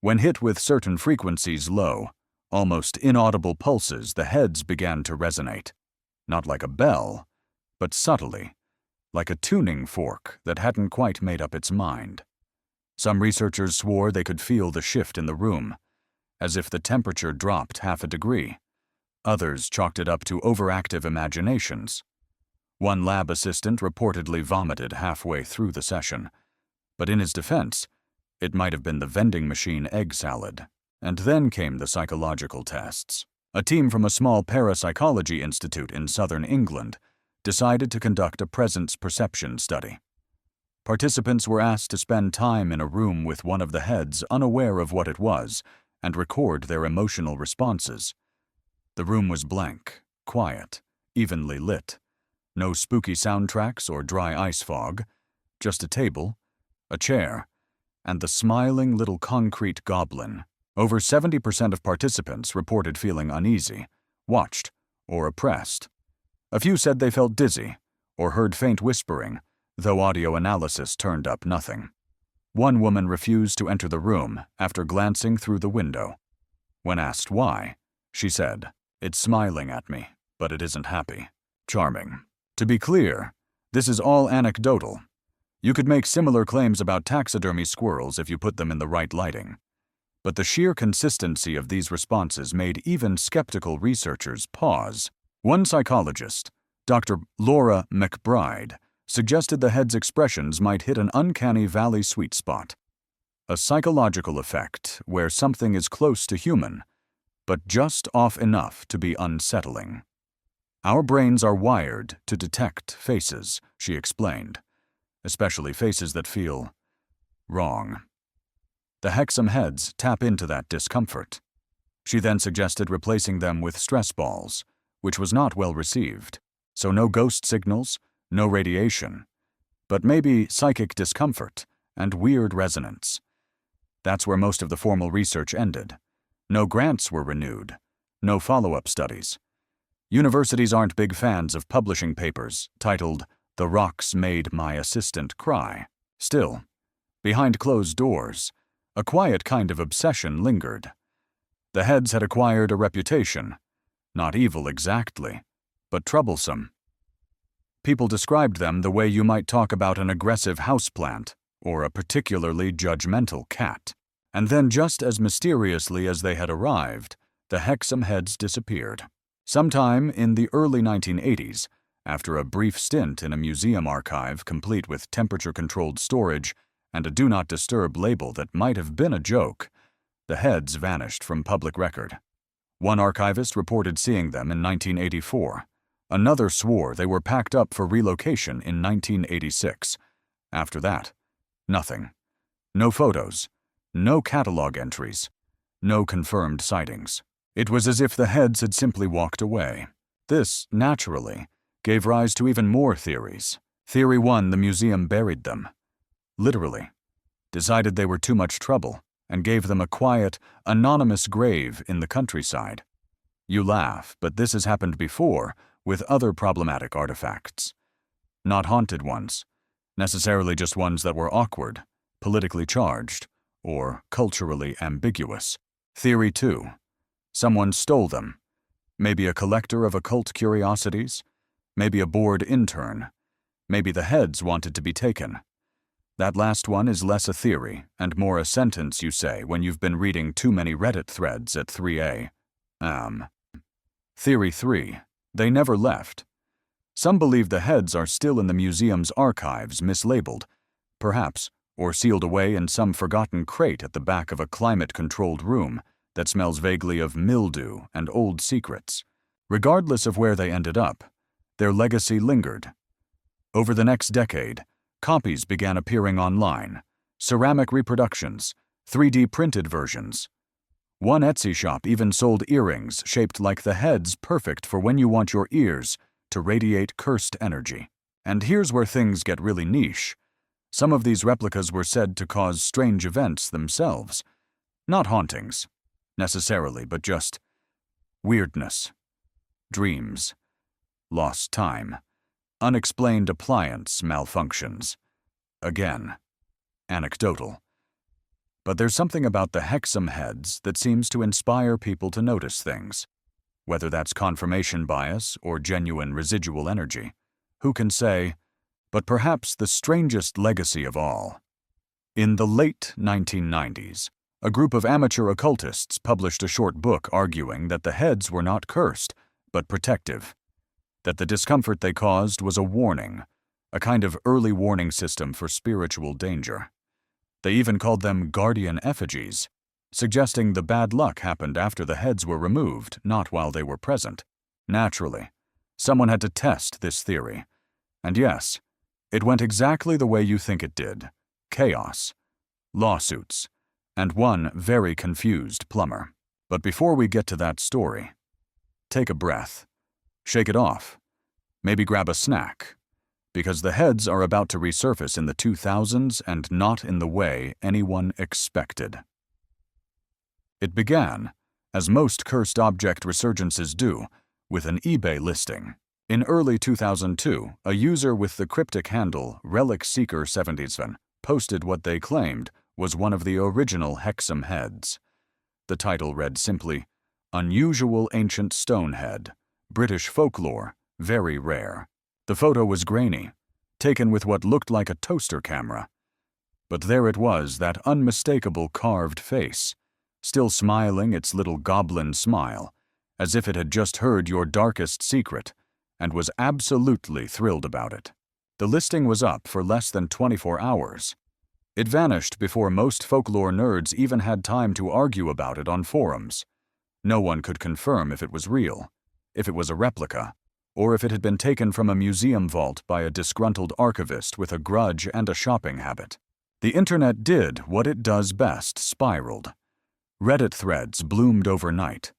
When hit with certain frequencies low, almost inaudible pulses, the heads began to resonate. Not like a bell, but subtly, like a tuning fork that hadn't quite made up its mind. Some researchers swore they could feel the shift in the room, as if the temperature dropped half a degree. Others chalked it up to overactive imaginations. One lab assistant reportedly vomited halfway through the session, but in his defense, it might have been the vending machine egg salad. And then came the psychological tests. A team from a small parapsychology institute in southern England decided to conduct a presence perception study. Participants were asked to spend time in a room with one of the heads unaware of what it was and record their emotional responses. The room was blank, quiet, evenly lit. No spooky soundtracks or dry ice fog, just a table, a chair, and the smiling little concrete goblin. Over 70% of participants reported feeling uneasy, watched, or oppressed. A few said they felt dizzy or heard faint whispering, though audio analysis turned up nothing. One woman refused to enter the room after glancing through the window. When asked why, she said, "It's smiling at me, but it isn't happy." Charming. To be clear, this is all anecdotal. You could make similar claims about taxidermy squirrels if you put them in the right lighting. But the sheer consistency of these responses made even skeptical researchers pause. One psychologist, Dr. Laura McBride, suggested the head's expressions might hit an uncanny valley sweet spot, a psychological effect where something is close to human, but just off enough to be unsettling. Our brains are wired to detect faces, she explained, especially faces that feel wrong. The Hexham Heads tap into that discomfort. She then suggested replacing them with stress balls, which was not well received. So no ghost signals, no radiation, but maybe psychic discomfort and weird resonance. That's where most of the formal research ended. No grants were renewed, no follow-up studies. Universities aren't big fans of publishing papers titled, "The Rocks Made My Assistant Cry." Still, behind closed doors, a quiet kind of obsession lingered. The heads had acquired a reputation, not evil exactly, but troublesome. People described them the way you might talk about an aggressive houseplant or a particularly judgmental cat. And then, just as mysteriously as they had arrived, the Hexham Heads disappeared. Sometime in the early 1980s, after a brief stint in a museum archive complete with temperature-controlled storage and a Do Not Disturb label that might have been a joke, the heads vanished from public record. One archivist reported seeing them in 1984. Another swore they were packed up for relocation in 1986. After that, nothing. No photos, no catalog entries, no confirmed sightings. It was as if the heads had simply walked away. This, naturally, gave rise to even more theories. Theory 1, the museum buried them. Literally. Decided they were too much trouble and gave them a quiet, anonymous grave in the countryside. You laugh, but this has happened before with other problematic artifacts. Not haunted ones, necessarily just ones that were awkward, politically charged, or culturally ambiguous. Theory 2. Someone stole them. Maybe a collector of occult curiosities, maybe a bored intern, maybe the heads wanted to be taken. That last one is less a theory and more a sentence you say when you've been reading too many Reddit threads at 3 a.m. Theory 3. They never left. Some believe the heads are still in the museum's archives mislabeled, perhaps, or sealed away in some forgotten crate at the back of a climate-controlled room that smells vaguely of mildew and old secrets. Regardless of where they ended up, their legacy lingered. Over the next decade, copies began appearing online, ceramic reproductions, 3D printed versions. One Etsy shop even sold earrings shaped like the heads, perfect for when you want your ears to radiate cursed energy. And here's where things get really niche. Some of these replicas were said to cause strange events themselves. Not hauntings, necessarily, but just weirdness, dreams, lost time, unexplained appliance malfunctions. Again, anecdotal. But there's something about the Hexham Heads that seems to inspire people to notice things. Whether that's confirmation bias or genuine residual energy, who can say? But perhaps the strangest legacy of all. In the late 1990s, A group of amateur occultists published a short book arguing that the heads were not cursed, but protective, that the discomfort they caused was a warning, a kind of early warning system for spiritual danger. They even called them guardian effigies, suggesting the bad luck happened after the heads were removed, not while they were present. Naturally, someone had to test this theory. And yes, it went exactly the way you think it did. Chaos, lawsuits, and one very confused plumber. But before we get to that story, take a breath, shake it off, maybe grab a snack, because the heads are about to resurface in the 2000s and not in the way anyone expected. It began, as most cursed object resurgences do, with an eBay listing. In early 2002, a user with the cryptic handle RelicSeeker77 posted what they claimed was one of the original Hexham Heads. The title read simply, "Unusual Ancient Stone Head, British Folklore, Very Rare." The photo was grainy, taken with what looked like a toaster camera. But there it was, that unmistakable carved face, still smiling its little goblin smile, as if it had just heard your darkest secret, and was absolutely thrilled about it. The listing was up for less than 24 hours. It vanished before most folklore nerds even had time to argue about it on forums. No one could confirm if it was real, if it was a replica, or if it had been taken from a museum vault by a disgruntled archivist with a grudge and a shopping habit. The internet did what it does best, spiraled. Reddit threads bloomed overnight.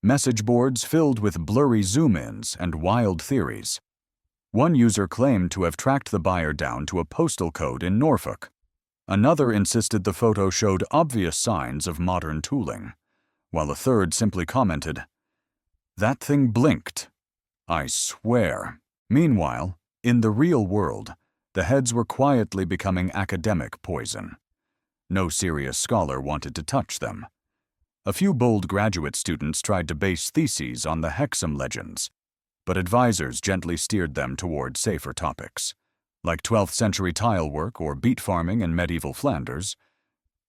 Message boards filled with blurry zoom-ins and wild theories. One user claimed to have tracked the buyer down to a postal code in Norfolk. Another insisted the photo showed obvious signs of modern tooling, while a third simply commented, "That thing blinked. I swear." Meanwhile, in the real world, the heads were quietly becoming academic poison. No serious scholar wanted to touch them. A few bold graduate students tried to base theses on the Hexham legends, but advisors gently steered them toward safer topics, like 12th century tile work or beet farming in medieval Flanders.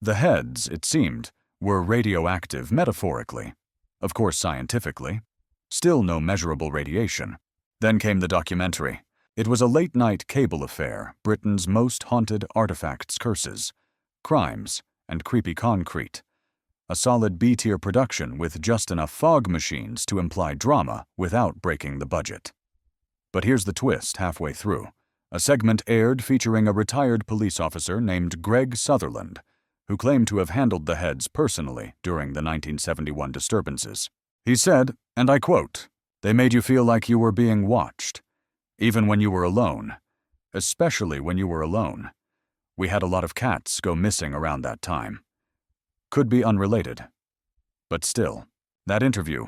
The heads, it seemed, were radioactive metaphorically, of course scientifically. Still no measurable radiation. Then came the documentary. It was a late-night cable affair, Britain's most haunted artifacts, curses, crimes, and creepy concrete. A solid B-tier production with just enough fog machines to imply drama without breaking the budget. But here's the twist halfway through. A segment aired featuring a retired police officer named Greg Sutherland, who claimed to have handled the heads personally during the 1971 disturbances. He said, and I quote, "They made you feel like you were being watched, even when you were alone, especially when you were alone. We had a lot of cats go missing around that time." Could be unrelated. But still, that interview,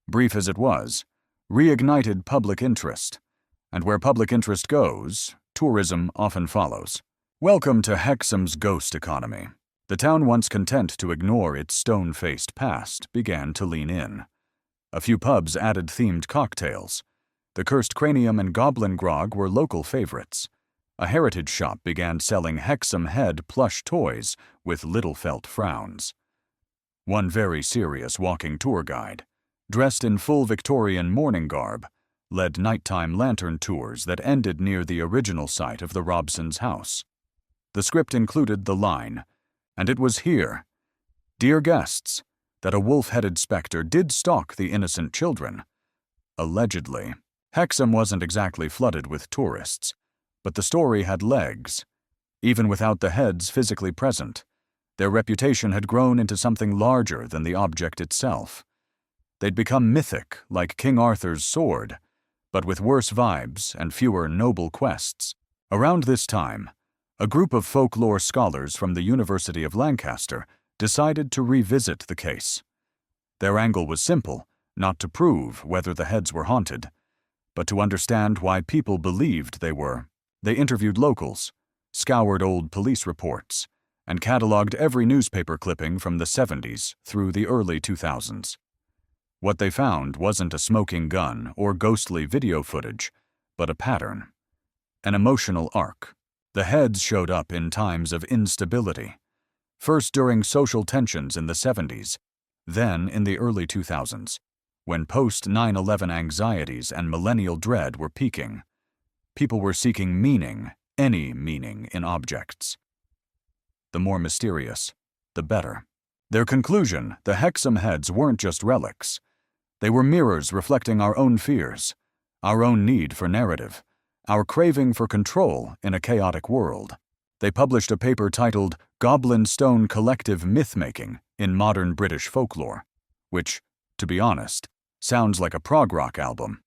brief as it was, reignited public interest. And where public interest goes, tourism often follows. Welcome to Hexham's ghost economy. The town, once content to ignore its stone-faced past, began to lean in. A few pubs added themed cocktails. The cursed cranium and goblin grog were local favorites. A heritage shop began selling Hexham Head plush toys with little felt frowns. One very serious walking tour guide, dressed in full Victorian mourning garb, led nighttime lantern tours that ended near the original site of the Robsons' house. The script included the line, "And it was here, dear guests, that a wolf-headed specter did stalk the innocent children." Allegedly. Hexham wasn't exactly flooded with tourists, but the story had legs. Even without the heads physically present, their reputation had grown into something larger than the object itself. They'd become mythic, like King Arthur's sword, but with worse vibes and fewer noble quests. Around this time, a group of folklore scholars from the University of Lancaster decided to revisit the case. Their angle was simple, not to prove whether the heads were haunted, but to understand why people believed they were. They interviewed locals, scoured old police reports, and cataloged every newspaper clipping from the 70s through the early 2000s. What they found wasn't a smoking gun or ghostly video footage, but a pattern, an emotional arc. The heads showed up in times of instability, first during social tensions in the 70s, then in the early 2000s, when post-9/11 anxieties and millennial dread were peaking. People were seeking meaning, any meaning, in objects. The more mysterious, the better. Their conclusion, the Hexham Heads weren't just relics. They were mirrors reflecting our own fears, our own need for narrative, our craving for control in a chaotic world. They published a paper titled Goblin Stone Collective Myth-Making in Modern British Folklore, which, to be honest, sounds like a prog rock album.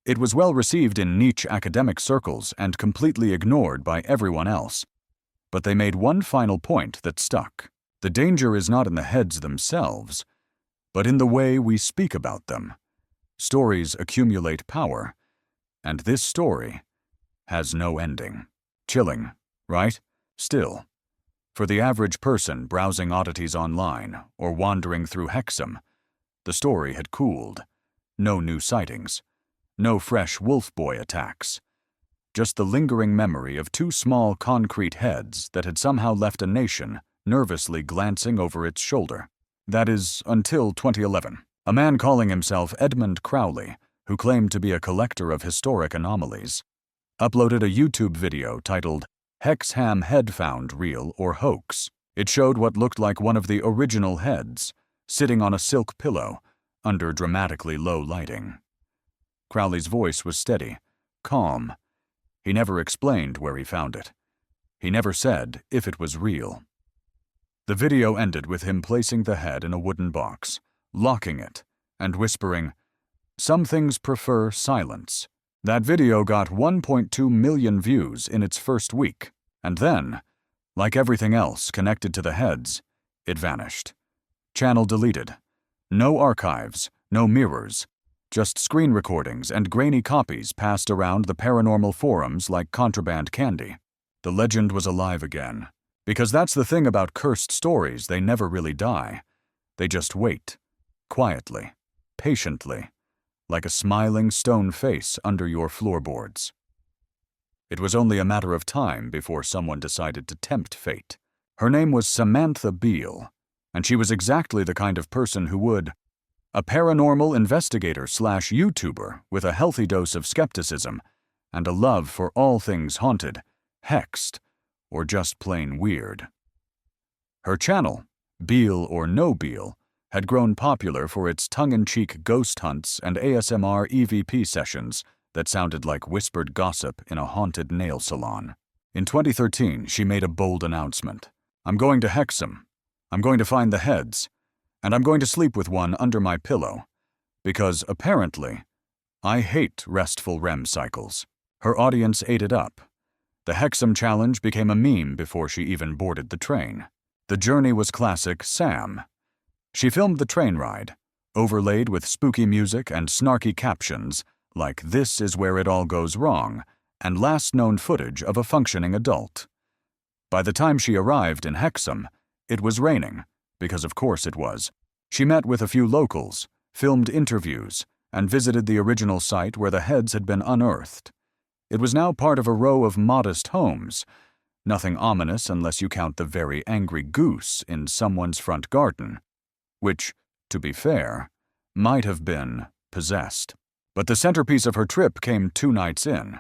It was well received in niche academic circles and completely ignored by everyone else. But they made one final point that stuck. The danger is not in the heads themselves, but in the way we speak about them. Stories accumulate power, and this story has no ending. Chilling, right? Still, for the average person browsing oddities online or wandering through Hexham, the story had cooled. No new sightings. No fresh wolf boy attacks. Just the lingering memory of two small concrete heads that had somehow left a nation nervously glancing over its shoulder. That is, until 2011. A man calling himself Edmund Crowley, who claimed to be a collector of historic anomalies, uploaded a YouTube video titled Hexham Head Found Real or Hoax. It showed what looked like one of the original heads, sitting on a silk pillow, under dramatically low lighting. Crowley's voice was steady, calm. He never explained where he found it. He never said if it was real. The video ended with him placing the head in a wooden box, locking it, and whispering, "Some things prefer silence." That video got 1.2 million views in its first week, and then, like everything else connected to the heads, it vanished. Channel deleted. No archives, no mirrors, just screen recordings and grainy copies passed around the paranormal forums like contraband candy. The legend was alive again. Because that's the thing about cursed stories, they never really die. They just wait, quietly, patiently, like a smiling stone face under your floorboards. It was only a matter of time before someone decided to tempt fate. Her name was Samantha Beale, and she was exactly the kind of person who would, a paranormal investigator/YouTuber with a healthy dose of skepticism and a love for all things haunted, hexed, or just plain weird. Her channel, Beale or No Beale, had grown popular for its tongue-in-cheek ghost hunts and ASMR EVP sessions that sounded like whispered gossip in a haunted nail salon. In 2013, she made a bold announcement. "I'm going to Hexham. I'm going to find the heads. And I'm going to sleep with one under my pillow. Because, apparently, I hate restful REM cycles." Her audience ate it up. The Hexham Challenge became a meme before she even boarded the train. The journey was classic Sam. She filmed the train ride, overlaid with spooky music and snarky captions like "This is where it all goes wrong," and last known footage of a functioning adult. By the time she arrived in Hexham, it was raining, because of course it was. She met with a few locals, filmed interviews, and visited the original site where the heads had been unearthed. It was now part of a row of modest homes, nothing ominous unless you count the very angry goose in someone's front garden, which, to be fair, might have been possessed. But the centerpiece of her trip came 2 nights in,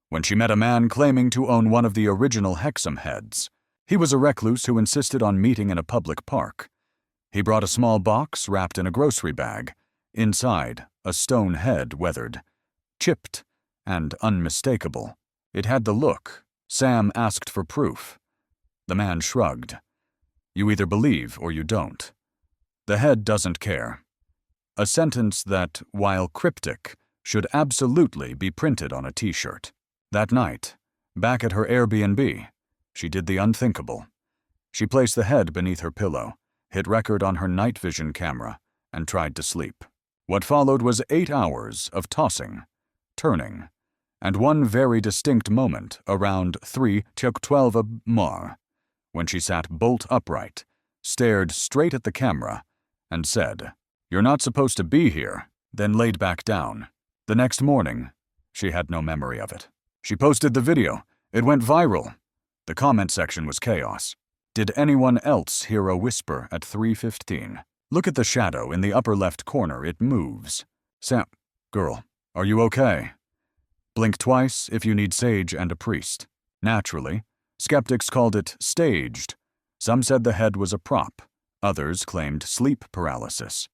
when she met a man claiming to own one of the original Hexham Heads. He was a recluse who insisted on meeting in a public park. He brought a small box wrapped in a grocery bag, inside a stone head weathered, chipped, and unmistakable. It had the look. Sam asked for proof. The man shrugged. "You either believe or you don't. The head doesn't care." A sentence that, while cryptic, should absolutely be printed on a t-shirt. That night, back at her Airbnb, she did the unthinkable. She placed the head beneath her pillow, hit record on her night vision camera, and tried to sleep. What followed was 8 hours of tossing, turning, and one very distinct moment around 3:12 a.m. when she sat bolt upright, stared straight at the camera, and said, "You're not supposed to be here," then laid back down. The next morning, she had no memory of it. She posted the video. It went viral. The comment section was chaos. Did anyone else hear a whisper at 3:15? Look at the shadow in the upper left corner. It moves. Sam, girl, are you okay? Blink twice if you need sage and a priest. Naturally, skeptics called it staged. Some said the head was a prop. Others claimed sleep paralysis.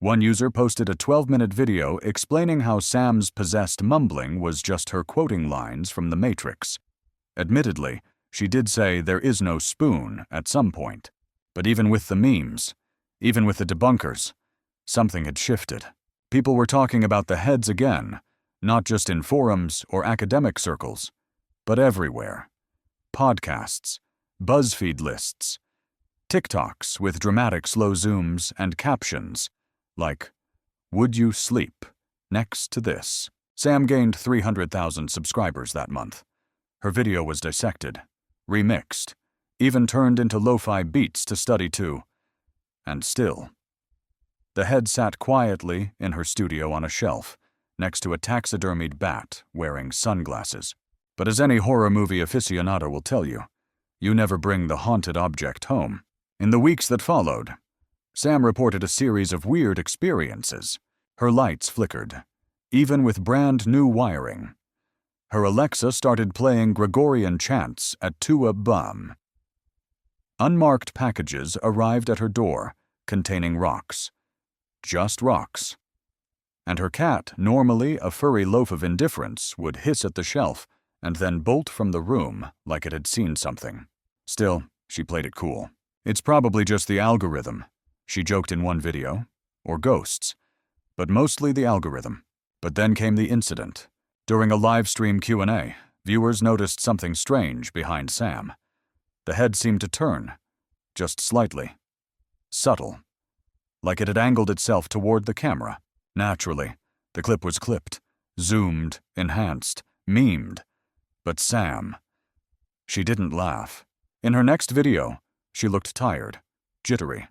One user posted a 12-minute video explaining how Sam's possessed mumbling was just her quoting lines from The Matrix. Admittedly, she did say there is no spoon at some point. But even with the memes, even with the debunkers, something had shifted. People were talking about the heads again, not just in forums or academic circles, but everywhere. Podcasts, BuzzFeed lists, TikToks with dramatic slow zooms and captions like, "Would you sleep next to this?" Sam gained 300,000 subscribers that month. Her video was dissected, remixed, even turned into lo-fi beats to study to. And still, the head sat quietly in her studio on a shelf, next to a taxidermied bat wearing sunglasses. But as any horror movie aficionado will tell you, you never bring the haunted object home. In the weeks that followed, Sam reported a series of weird experiences. Her lights flickered, even with brand new wiring. Her Alexa started playing Gregorian chants at 2 a.m. Unmarked packages arrived at her door, containing rocks. Just rocks. And her cat, normally a furry loaf of indifference, would hiss at the shelf and then bolt from the room like it had seen something. Still, she played it cool. "It's probably just the algorithm," she joked in one video, or ghosts, but mostly the algorithm. But then came the incident. During a live stream Q&A, viewers noticed something strange behind Sam. The head seemed to turn, just slightly. Subtle. Like it had angled itself toward the camera. Naturally, the clip was clipped, zoomed, enhanced, memed. But Sam, she didn't laugh. In her next video, she looked tired, jittery,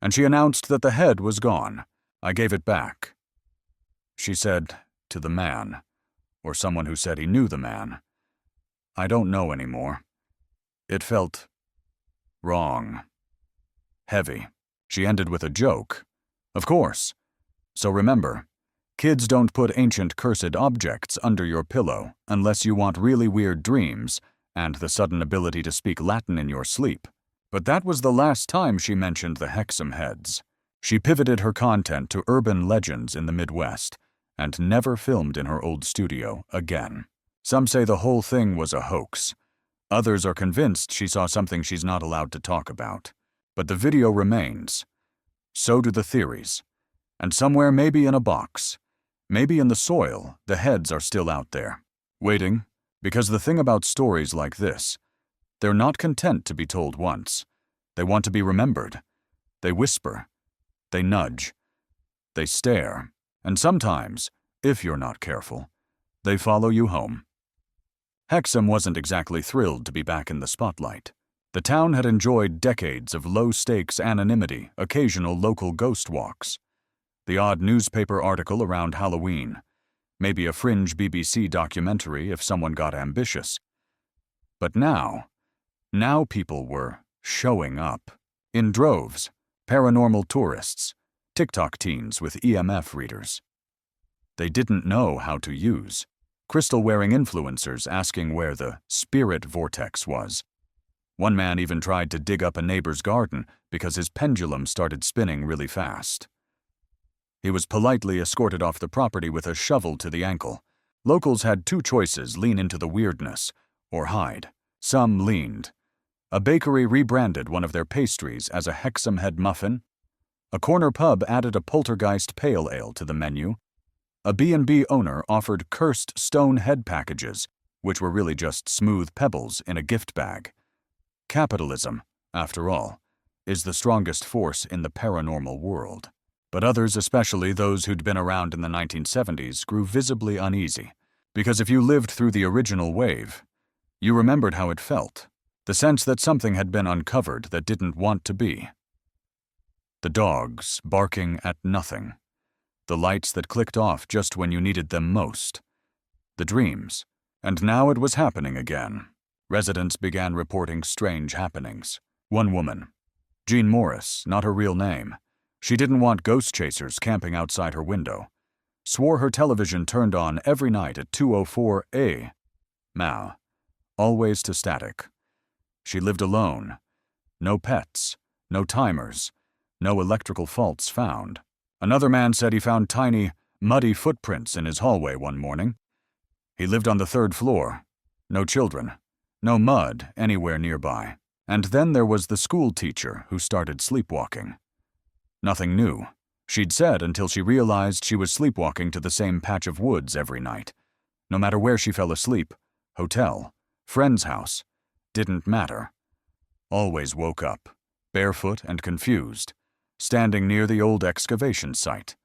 and she announced that the head was gone. "I gave it back," she said to the man, or someone who said he knew the man. "I don't know anymore. It felt wrong. Heavy." She ended with a joke. Of course. So remember, kids don't put ancient cursed objects under your pillow unless you want really weird dreams and the sudden ability to speak Latin in your sleep. But that was the last time she mentioned the Hexham Heads. She pivoted her content to urban legends in the Midwest and never filmed in her old studio again. Some say the whole thing was a hoax. Others are convinced she saw something she's not allowed to talk about. But the video remains. So do the theories. And somewhere, maybe in a box, maybe in the soil, the heads are still out there, waiting, because the thing about stories like this, they're not content to be told once. They want to be remembered. They whisper. They nudge. They stare. And sometimes, if you're not careful, they follow you home. Hexham wasn't exactly thrilled to be back in the spotlight. The town had enjoyed decades of low-stakes anonymity, occasional local ghost walks, the odd newspaper article around Halloween, maybe a fringe BBC documentary if someone got ambitious. But now people were showing up. In droves, paranormal tourists, TikTok teens with EMF readers. They didn't know how to use. Crystal-wearing influencers asking where the spirit vortex was. One man even tried to dig up a neighbor's garden because his pendulum started spinning really fast. He was politely escorted off the property with a shovel to the ankle. Locals had two choices: lean into the weirdness or hide. Some leaned. A bakery rebranded one of their pastries as a Hexham Head muffin. A corner pub added a poltergeist pale ale to the menu. A B&B owner offered cursed stone head packages, which were really just smooth pebbles in a gift bag. Capitalism, after all, is the strongest force in the paranormal world. But others, especially those who'd been around in the 1970s, grew visibly uneasy. Because if you lived through the original wave, you remembered how it felt. The sense that something had been uncovered that didn't want to be. The dogs barking at nothing. The lights that clicked off just when you needed them most. The dreams. And now it was happening again. Residents began reporting strange happenings. One woman, Jean Morris, not her real name. She didn't want ghost chasers camping outside her window. Swore her television turned on every night at 2:04 a.m. Always to static. She lived alone. No pets, no timers, no electrical faults found. Another man said he found tiny, muddy footprints in his hallway one morning. He lived on the 3rd floor. No children. No mud anywhere nearby. And then there was the school teacher who started sleepwalking. Nothing new, she'd said, until she realized she was sleepwalking to the same patch of woods every night. No matter where she fell asleep, hotel, friend's house, didn't matter. Always woke up, barefoot and confused, standing near the old excavation site,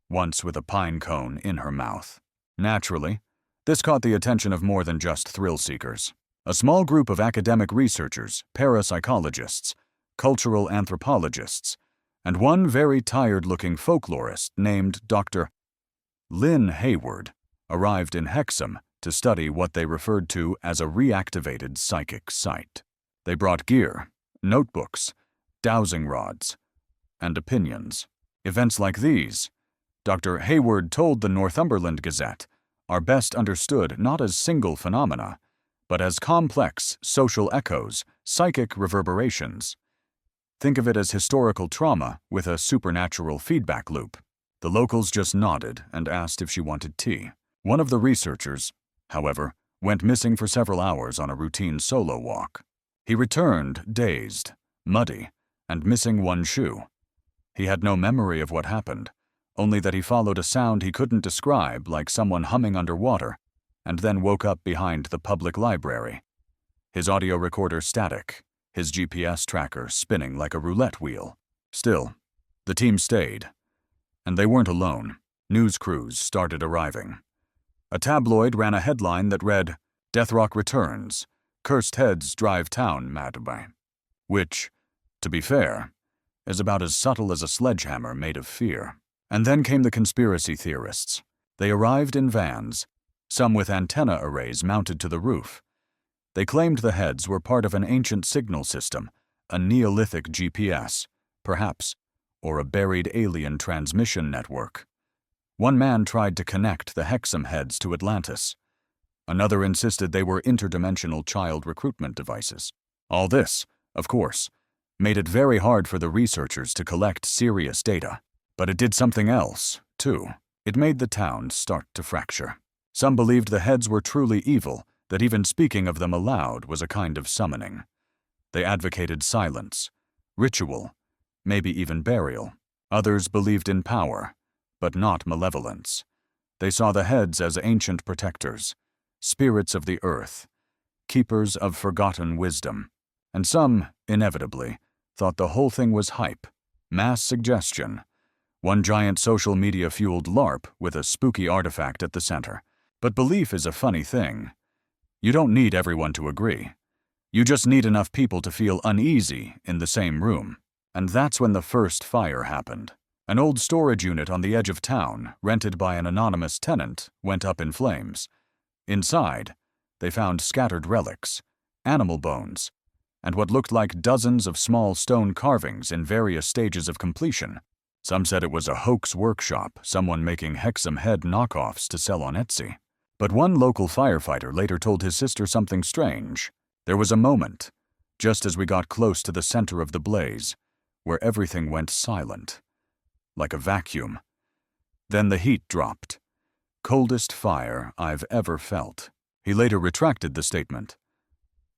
once with a pine cone in her mouth. Naturally, this caught the attention of more than just thrill-seekers. A small group of academic researchers, parapsychologists, cultural anthropologists, and one very tired-looking folklorist named Dr. Lynn Hayward arrived in Hexham to study what they referred to as a reactivated psychic site. They brought gear, notebooks, dowsing rods, and opinions. Events like these, Dr. Hayward told the Northumberland Gazette, are best understood not as single phenomena, but as complex social echoes, psychic reverberations. Think of it as historical trauma with a supernatural feedback loop. The locals just nodded and asked if she wanted tea. One of the researchers, however, went missing for several hours on a routine solo walk. He returned dazed, muddy, and missing one shoe. He had no memory of what happened, only that he followed a sound he couldn't describe, like someone humming underwater, and then woke up behind the public library. His audio recorder static, his GPS tracker spinning like a roulette wheel. Still, the team stayed. And they weren't alone. News crews started arriving. A tabloid ran a headline that read, "Death Rock returns. Cursed heads drive town mad by." Which, to be fair, is about as subtle as a sledgehammer made of fear. And then came the conspiracy theorists. They arrived in vans, some with antenna arrays mounted to the roof. They claimed the heads were part of an ancient signal system, a Neolithic GPS, perhaps, or a buried alien transmission network. One man tried to connect the Hexham Heads to Atlantis. Another insisted they were interdimensional child recruitment devices. All this, of course, made it very hard for the researchers to collect serious data. But it did something else, too. It made the town start to fracture. Some believed the heads were truly evil, that even speaking of them aloud was a kind of summoning. They advocated silence, ritual, maybe even burial. Others believed in power, but not malevolence. They saw the heads as ancient protectors, spirits of the earth, keepers of forgotten wisdom. And some, inevitably, thought the whole thing was hype, mass suggestion, one giant social media-fueled LARP with a spooky artifact at the center. But belief is a funny thing. You don't need everyone to agree. You just need enough people to feel uneasy in the same room. And that's when the first fire happened. An old storage unit on the edge of town, rented by an anonymous tenant, went up in flames. Inside, they found scattered relics, animal bones, and what looked like dozens of small stone carvings in various stages of completion. Some said it was a hoax workshop, someone making Hexham Head knockoffs to sell on Etsy. But one local firefighter later told his sister something strange. There was a moment, just as we got close to the center of the blaze, where everything went silent, like a vacuum. Then the heat dropped. Coldest fire I've ever felt. He later retracted the statement,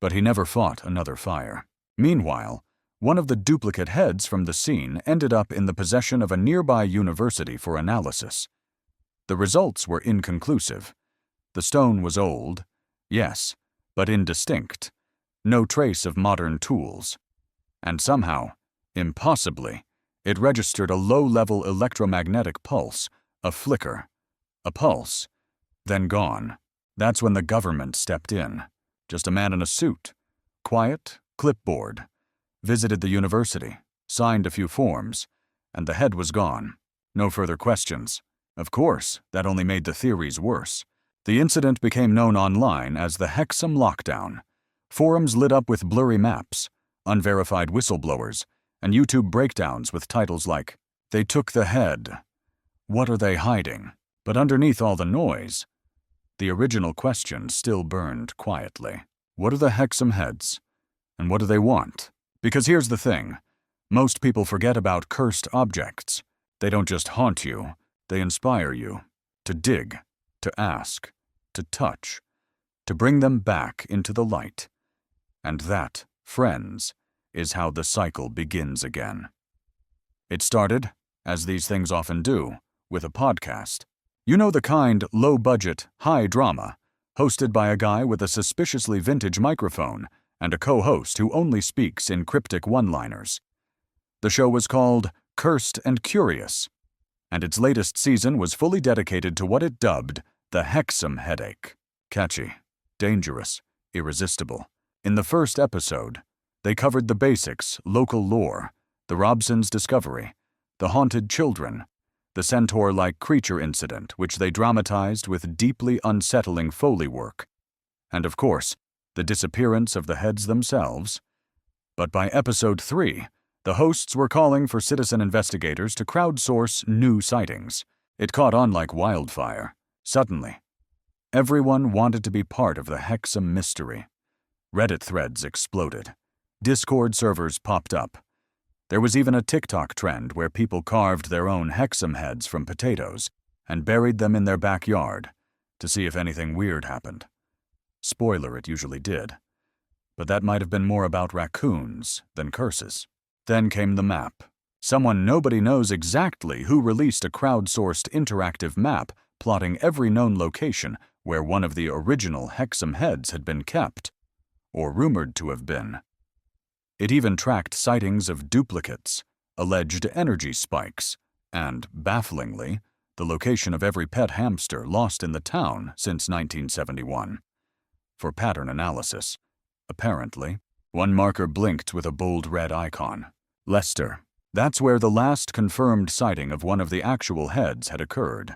but he never fought another fire. Meanwhile, one of the duplicate heads from the scene ended up in the possession of a nearby university for analysis. The results were inconclusive. The stone was old, yes, but indistinct. No trace of modern tools. And somehow, impossibly, it registered a low-level electromagnetic pulse, a flicker, a pulse, then gone. That's when the government stepped in. Just a man in a suit, quiet, clipboard. Visited the university, signed a few forms, and the head was gone. No further questions. Of course, that only made the theories worse. The incident became known online as the Hexham Lockdown. Forums lit up with blurry maps, unverified whistleblowers, and YouTube breakdowns with titles like, "They Took the Head," "What Are They Hiding?" But underneath all the noise, the original question still burned quietly. What are the Hexham Heads? And what do they want? Because here's the thing. Most people forget about cursed objects. They don't just haunt you, they inspire you to dig, to ask, to touch, to bring them back into the light. And that, friends, is how the cycle begins again. It started, as these things often do, with a podcast. You know, the kind, low-budget, high-drama, hosted by a guy with a suspiciously vintage microphone and a co-host who only speaks in cryptic one-liners. The show was called Cursed and Curious, and its latest season was fully dedicated to what it dubbed the Hexham Headache. Catchy, dangerous, irresistible. In the first episode, they covered the basics, local lore, the Robson's discovery, the haunted children, the centaur-like creature incident, which they dramatized with deeply unsettling Foley work, and of course, the disappearance of the heads themselves. But by episode 3, the hosts were calling for citizen investigators to crowdsource new sightings. It caught on like wildfire. Suddenly, everyone wanted to be part of the Hexham mystery. Reddit threads exploded. Discord servers popped up. There was even a TikTok trend where people carved their own Hexham heads from potatoes and buried them in their backyard to see if anything weird happened. Spoiler, it usually did. But that might have been more about raccoons than curses. Then came the map. Someone nobody knows exactly who released a crowdsourced interactive map plotting every known location where one of the original Hexham heads had been kept, or rumored to have been. It even tracked sightings of duplicates, alleged energy spikes, and, bafflingly, the location of every pet hamster lost in the town since 1971. For pattern analysis, apparently, one marker blinked with a bold red icon. Leicester. That's where the last confirmed sighting of one of the actual heads had occurred.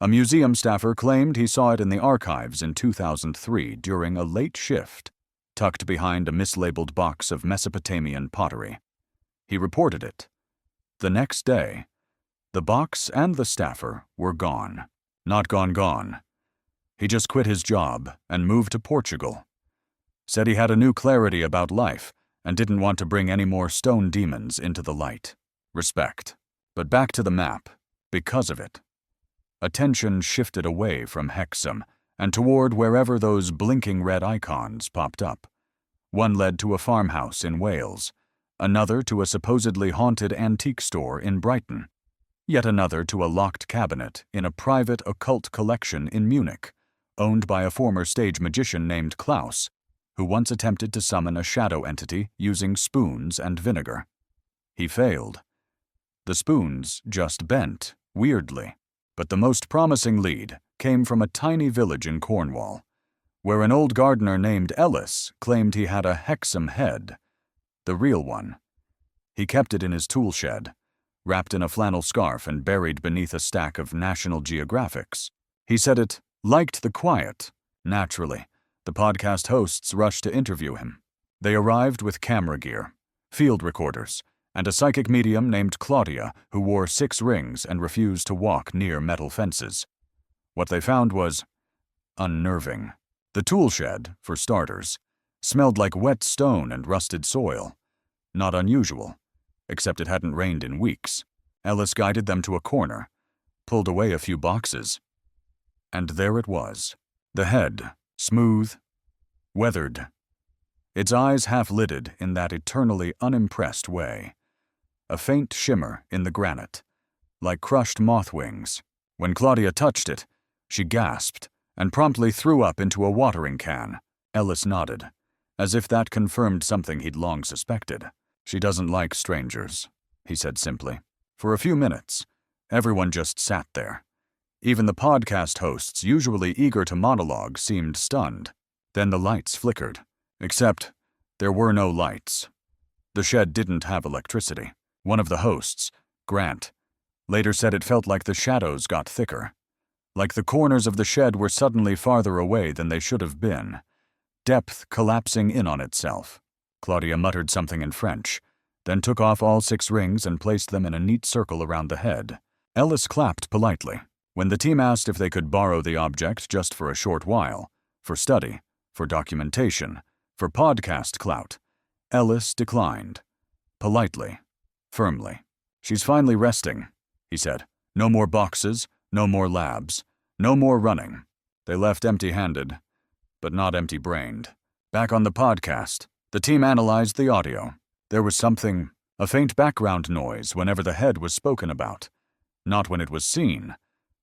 A museum staffer claimed he saw it in the archives in 2003 during a late shift, tucked behind a mislabeled box of Mesopotamian pottery. He reported it. The next day, the box and the staffer were gone. Not gone. He just quit his job and moved to Portugal. Said he had a new clarity about life and didn't want to bring any more stone demons into the light. Respect. But back to the map. Because of it, attention shifted away from Hexham and toward wherever those blinking red icons popped up. One led to a farmhouse in Wales, another to a supposedly haunted antique store in Brighton, yet another to a locked cabinet in a private occult collection in Munich, owned by a former stage magician named Klaus, who once attempted to summon a shadow entity using spoons and vinegar. He failed. The spoons just bent, weirdly, but the most promising lead came from a tiny village in Cornwall, where an old gardener named Ellis claimed he had a Hexham head, the real one. He kept it in his tool shed, wrapped in a flannel scarf and buried beneath a stack of National Geographics. He said it liked the quiet. Naturally, the podcast hosts rushed to interview him. They arrived with camera gear, field recorders, and a psychic medium named Claudia who wore 6 rings and refused to walk near metal fences. What they found was unnerving. The tool shed, for starters, smelled like wet stone and rusted soil. Not unusual, except it hadn't rained in weeks. Ellis guided them to a corner, pulled away a few boxes, and there it was. The head, smooth, weathered, its eyes half-lidded in that eternally unimpressed way. A faint shimmer in the granite, like crushed moth wings. When Claudia touched it, she gasped and promptly threw up into a watering can. Ellis nodded, as if that confirmed something he'd long suspected. "She doesn't like strangers," he said simply. For a few minutes, everyone just sat there. Even the podcast hosts, usually eager to monologue, seemed stunned. Then the lights flickered. Except, there were no lights. The shed didn't have electricity. One of the hosts, Grant, later said it felt like the shadows got thicker. Like the corners of the shed were suddenly farther away than they should have been. Depth collapsing in on itself. Claudia muttered something in French, then took off all 6 rings and placed them in a neat circle around the head. Ellis clapped politely. When the team asked if they could borrow the object just for a short while, for study, for documentation, for podcast clout, Ellis declined. Politely, firmly. "She's finally resting," he said. "No more boxes, no more labs, no more running." They left empty-handed, but not empty-brained. Back on the podcast, the team analyzed the audio. There was something, a faint background noise whenever the head was spoken about. Not when it was seen,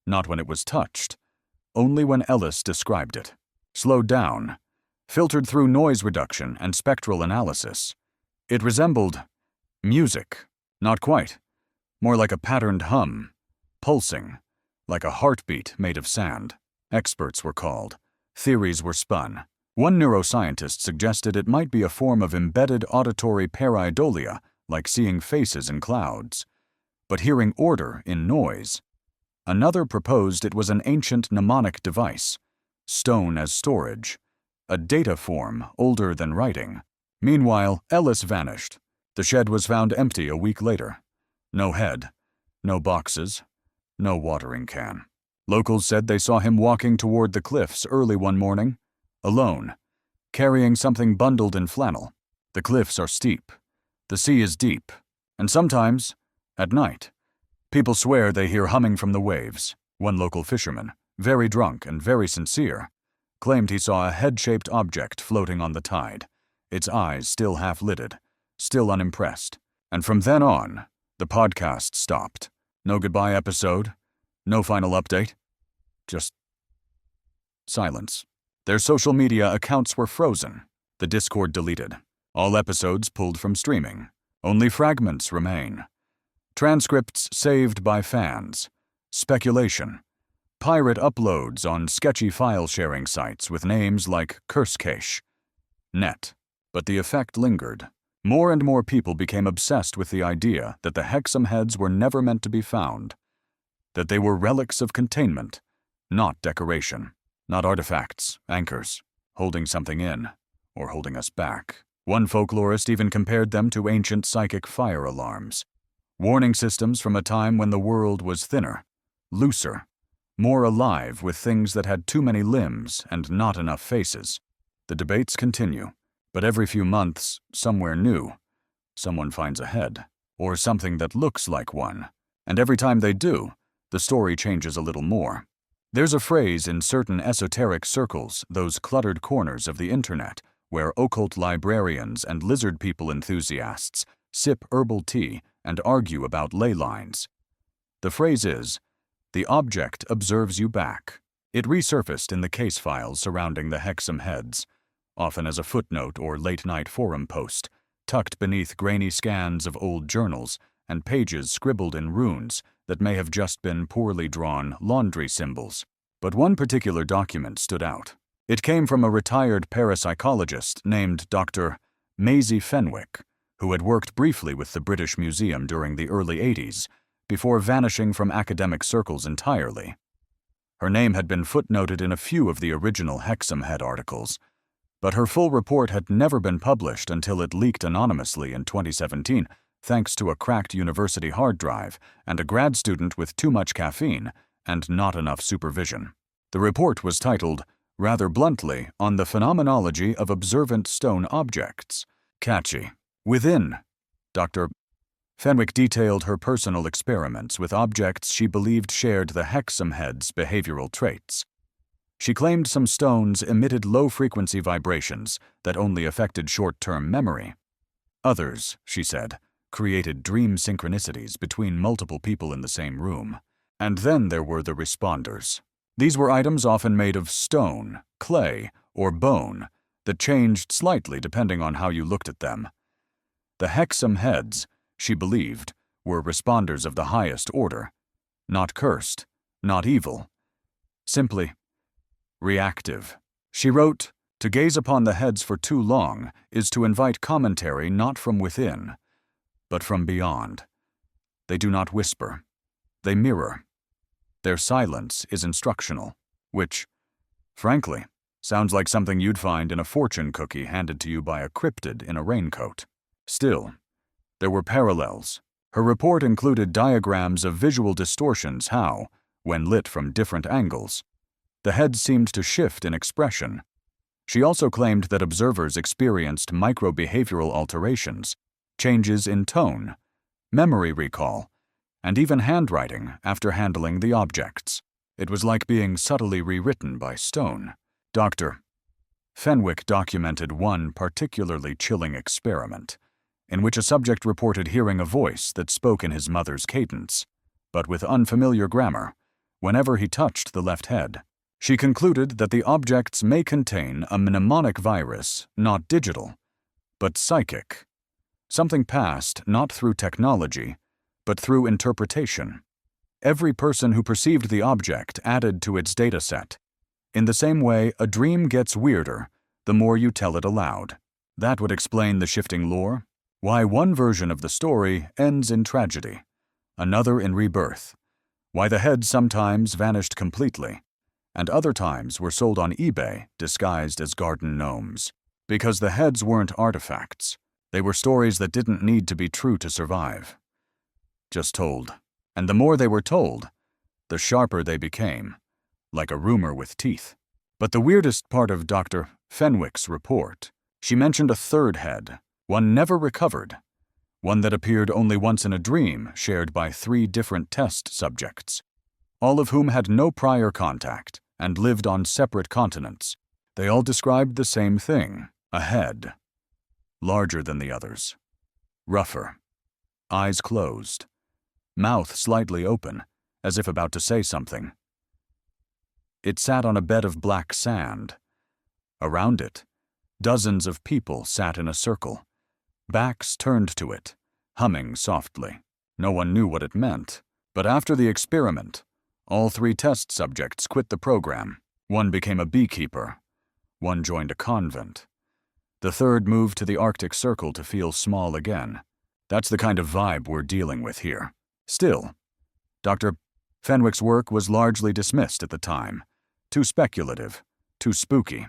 not when it was touched. Only when Ellis described it. Slowed down, filtered through noise reduction and spectral analysis. It resembled music. Not quite. More like a patterned hum. Pulsing. Like a heartbeat made of sand. Experts were called. Theories were spun. One neuroscientist suggested it might be a form of embedded auditory pareidolia, like seeing faces in clouds, but hearing order in noise. Another proposed it was an ancient mnemonic device, stone as storage, a data form older than writing. Meanwhile, Ellis vanished. The shed was found empty a week later. No head, no boxes, no watering can. Locals said they saw him walking toward the cliffs early one morning, alone, carrying something bundled in flannel. The cliffs are steep. The sea is deep. And sometimes, at night, people swear they hear humming from the waves. One local fisherman, very drunk and very sincere, claimed he saw a head-shaped object floating on the tide, its eyes still half-lidded, still unimpressed. And from then on, the podcast stopped. No goodbye episode, no final update, just silence. Their social media accounts were frozen, the Discord deleted, all episodes pulled from streaming. Only fragments remain. Transcripts saved by fans. Speculation. Pirate uploads on sketchy file-sharing sites with names like CurseCache. Net. But the effect lingered. More and more people became obsessed with the idea that the Hexham Heads were never meant to be found. That they were relics of containment, not decoration. Not artifacts, anchors, holding something in, or holding us back. One folklorist even compared them to ancient psychic fire alarms. Warning systems from a time when the world was thinner, looser, more alive with things that had too many limbs and not enough faces. The debates continue, but every few months, somewhere new, someone finds a head, or something that looks like one. And every time they do, the story changes a little more. There's a phrase in certain esoteric circles, those cluttered corners of the internet, where occult librarians and lizard people enthusiasts sip herbal tea and argue about ley lines. The phrase is, "The object observes you back." It resurfaced in the case files surrounding the Hexham Heads, often as a footnote or late-night forum post, tucked beneath grainy scans of old journals and pages scribbled in runes that may have just been poorly drawn laundry symbols. But one particular document stood out. It came from a retired parapsychologist named Dr. Maisie Fenwick, who had worked briefly with the British Museum during the early 80s, before vanishing from academic circles entirely. Her name had been footnoted in a few of the original Hexham Head articles, but her full report had never been published until it leaked anonymously in 2017, thanks to a cracked university hard drive and a grad student with too much caffeine and not enough supervision. The report was titled, rather bluntly, On the Phenomenology of Observant Stone Objects. Catchy. Within, Dr. Fenwick detailed her personal experiments with objects she believed shared the Hexham Heads' behavioral traits. She claimed some stones emitted low-frequency vibrations that only affected short-term memory. Others, she said, created dream synchronicities between multiple people in the same room. And then there were the responders. These were items often made of stone, clay, or bone that changed slightly depending on how you looked at them. The Hexham Heads, she believed, were responders of the highest order, not cursed, not evil, simply reactive. She wrote, "To gaze upon the heads for too long is to invite commentary not from within, but from beyond. They do not whisper. They mirror. Their silence is instructional, which, frankly, Sounds like something you'd find in a fortune cookie handed to you by a cryptid in a raincoat. Still, there were parallels. Her report included diagrams of visual distortions how, when lit from different angles, the heads seemed to shift in expression. She also claimed that observers experienced micro-behavioral alterations, changes in tone, memory recall, and even handwriting after handling the objects. It was like being subtly rewritten by stone. Dr. Fenwick documented one particularly chilling experiment, in which a subject reported hearing a voice that spoke in his mother's cadence, but with unfamiliar grammar, whenever he touched the left head. She concluded that the objects may contain a mnemonic virus, not digital, but psychic. Something passed not through technology, but through interpretation. Every person who perceived the object added to its data set. In the same way, a dream gets weirder the more you tell it aloud. That would explain the shifting lore. Why one version of the story ends in tragedy, another in rebirth. Why the heads sometimes vanished completely, and other times were sold on eBay disguised as garden gnomes. Because the heads weren't artifacts. They were stories that didn't need to be true to survive. Just told. And the more they were told, the sharper they became, like a rumor with teeth. But the weirdest part of Dr. Fenwick's report, she mentioned a third head, one never recovered, one that appeared only once in a dream shared by 3 different test subjects, all of whom had no prior contact and lived on separate continents. They all described the same thing, a head, larger than the others, rougher, eyes closed, mouth slightly open, as if about to say something. It sat on a bed of black sand. Around it, dozens of people sat in a circle, backs turned to it, humming softly. No one knew what it meant, but after the experiment, all 3 test subjects quit the program. One became a beekeeper. One joined a convent. The third moved to the Arctic Circle to feel small again. That's the kind of vibe we're dealing with here. Still, Dr. Fenwick's work was largely dismissed at the time. Too speculative, too spooky,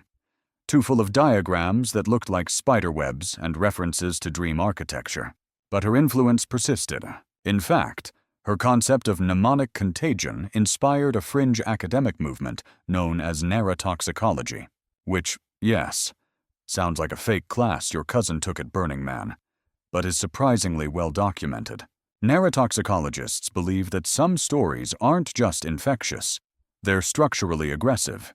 too full of diagrams that looked like spider webs and references to dream architecture. But her influence persisted. In fact, her concept of mnemonic contagion inspired a fringe academic movement known as neurotoxicology, which, yes, sounds like a fake class your cousin took at Burning Man, but is surprisingly well documented. Neurotoxicologists believe that some stories aren't just infectious, they're structurally aggressive.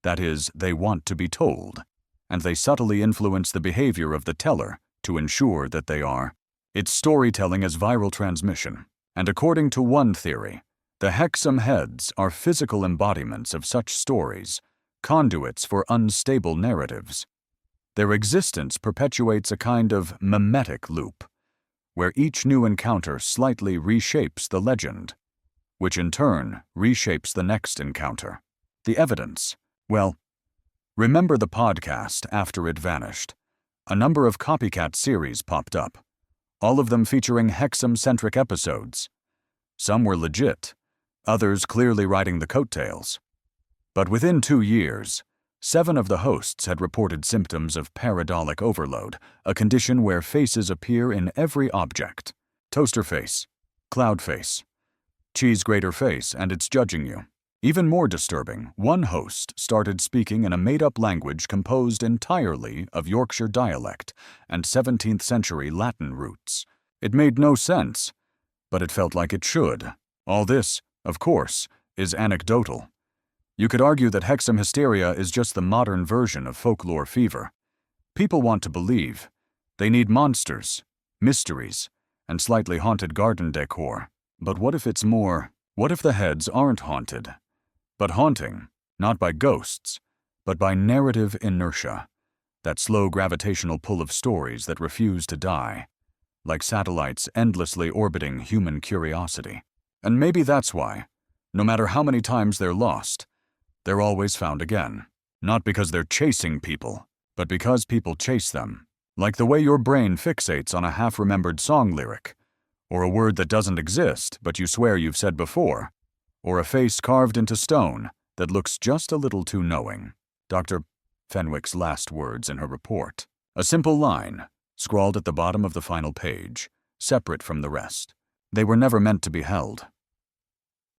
That is, they want to be told, and they subtly influence the behavior of the teller to ensure that they are. It's storytelling as viral transmission, and according to one theory, the Hexham Heads are physical embodiments of such stories, conduits for unstable narratives. Their existence perpetuates a kind of mimetic loop, where each new encounter slightly reshapes the legend, which in turn reshapes the next encounter. The evidence, well, remember the podcast After It Vanished? A number of copycat series popped up, all of them featuring Hexham-centric episodes. Some were legit, others clearly riding the coattails. But within 2 years, 7 of the hosts had reported symptoms of pareidolic overload, a condition where faces appear in every object. Toaster face, cloud face, cheese grater face, and it's judging you. Even more disturbing, one host started speaking in a made-up language composed entirely of Yorkshire dialect and 17th century Latin roots. It made no sense, but it felt like it should. All this, of course, is anecdotal. You could argue that Hexham hysteria is just the modern version of folklore fever. People want to believe. They need monsters, mysteries, and slightly haunted garden decor. But what if it's more? What if the heads aren't haunted? But haunting, not by ghosts, but by narrative inertia, that slow gravitational pull of stories that refuse to die, like satellites endlessly orbiting human curiosity. And maybe that's why, no matter how many times they're lost, they're always found again. Not because they're chasing people, but because people chase them. Like the way your brain fixates on a half-remembered song lyric, or a word that doesn't exist but you swear you've said before, or a face carved into stone that looks just a little too knowing. Dr. Fenwick's last words in her report. A simple line, scrawled at the bottom of the final page, separate from the rest. They were never meant to be held.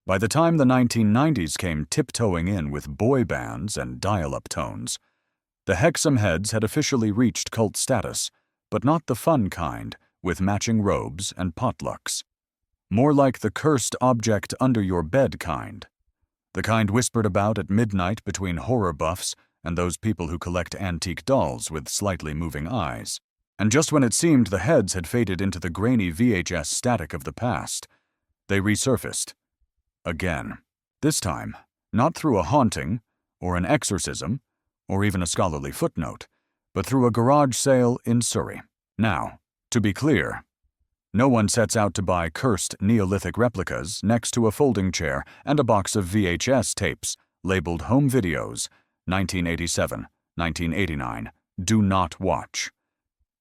By the time the 1990s came tiptoeing in with boy bands and dial-up tones, the Hexham Heads had officially reached cult status, but not the fun kind, with matching robes and potlucks. More like the cursed object under your bed kind. The kind whispered about at midnight between horror buffs and those people who collect antique dolls with slightly moving eyes. And just when it seemed the heads had faded into the grainy VHS static of the past, they resurfaced. Again. This time, not through a haunting, or an exorcism, or even a scholarly footnote, but through a garage sale in Surrey. Now, to be clear, no one sets out to buy cursed Neolithic replicas next to a folding chair and a box of VHS tapes labeled Home Videos, 1987, 1989, do not watch.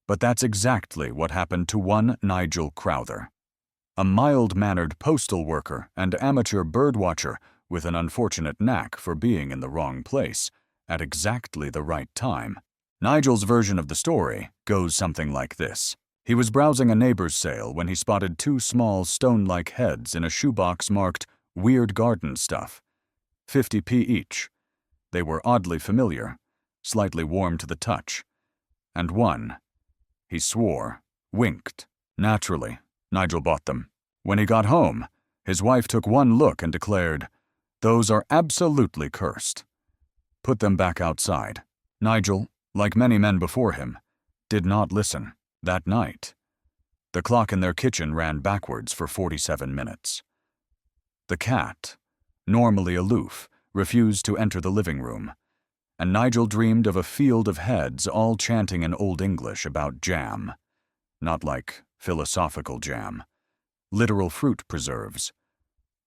But that's exactly what happened to one Nigel Crowther, a mild-mannered postal worker and amateur birdwatcher with an unfortunate knack for being in the wrong place at exactly the right time. Nigel's version of the story goes something like this. He was browsing a neighbor's sale when he spotted two small stone-like heads in a shoebox marked Weird Garden Stuff, 50p each. They were oddly familiar, slightly warm to the touch. And one, he swore, winked. Naturally, Nigel bought them. When he got home, his wife took one look and declared, "Those are absolutely cursed." Put them back outside. Nigel, like many men before him, did not listen. That night, the clock in their kitchen ran backwards for 47 minutes. The cat, normally aloof, refused to enter the living room, and Nigel dreamed of a field of heads all chanting in Old English about jam. Not like philosophical jam. Literal fruit preserves.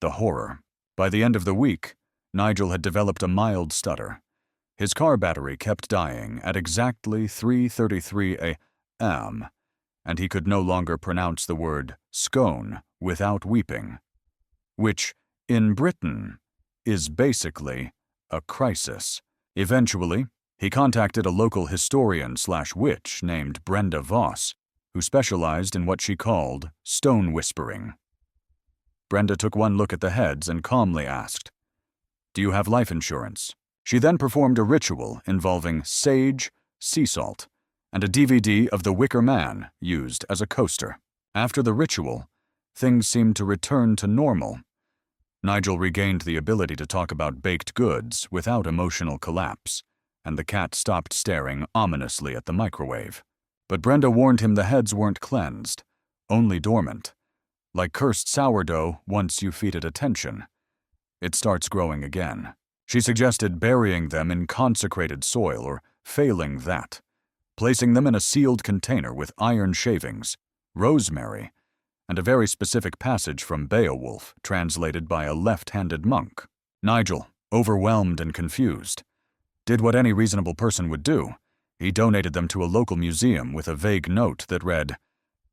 The horror. By the end of the week, Nigel had developed a mild stutter. His car battery kept dying at exactly 3:33 a.m., and he could no longer pronounce the word scone without weeping, which, in Britain, is basically a crisis. Eventually, he contacted a local historian/witch named Brenda Voss, who specialized in what she called stone whispering. Brenda took one look at the heads and calmly asked, "Do you have life insurance?" She then performed a ritual involving sage, sea salt, and a DVD of The Wicker Man used as a coaster. After the ritual, things seemed to return to normal. Nigel regained the ability to talk about baked goods without emotional collapse, and the cat stopped staring ominously at the microwave. But Brenda warned him the heads weren't cleansed, only dormant. Like cursed sourdough, once you feed it attention, it starts growing again. She suggested burying them in consecrated soil or, failing that, placing them in a sealed container with iron shavings, rosemary, and a very specific passage from Beowulf translated by a left-handed monk. Nigel, overwhelmed and confused, did what any reasonable person would do. He donated them to a local museum with a vague note that read,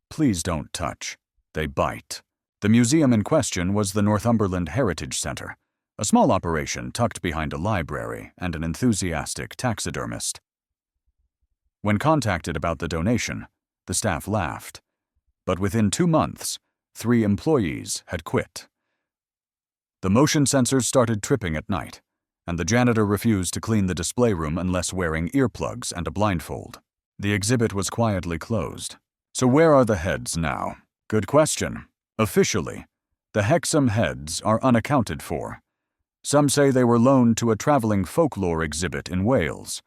"Please don't touch. They bite." The museum in question was the Northumberland Heritage Centre, a small operation tucked behind a library and an enthusiastic taxidermist. When contacted about the donation, the staff laughed. But within 2 months, 3 employees had quit. The motion sensors started tripping at night, and the janitor refused to clean the display room unless wearing earplugs and a blindfold. The exhibit was quietly closed. So where are the heads now? Good question. Officially, the Hexham Heads are unaccounted for. Some say they were loaned to a traveling folklore exhibit in Wales.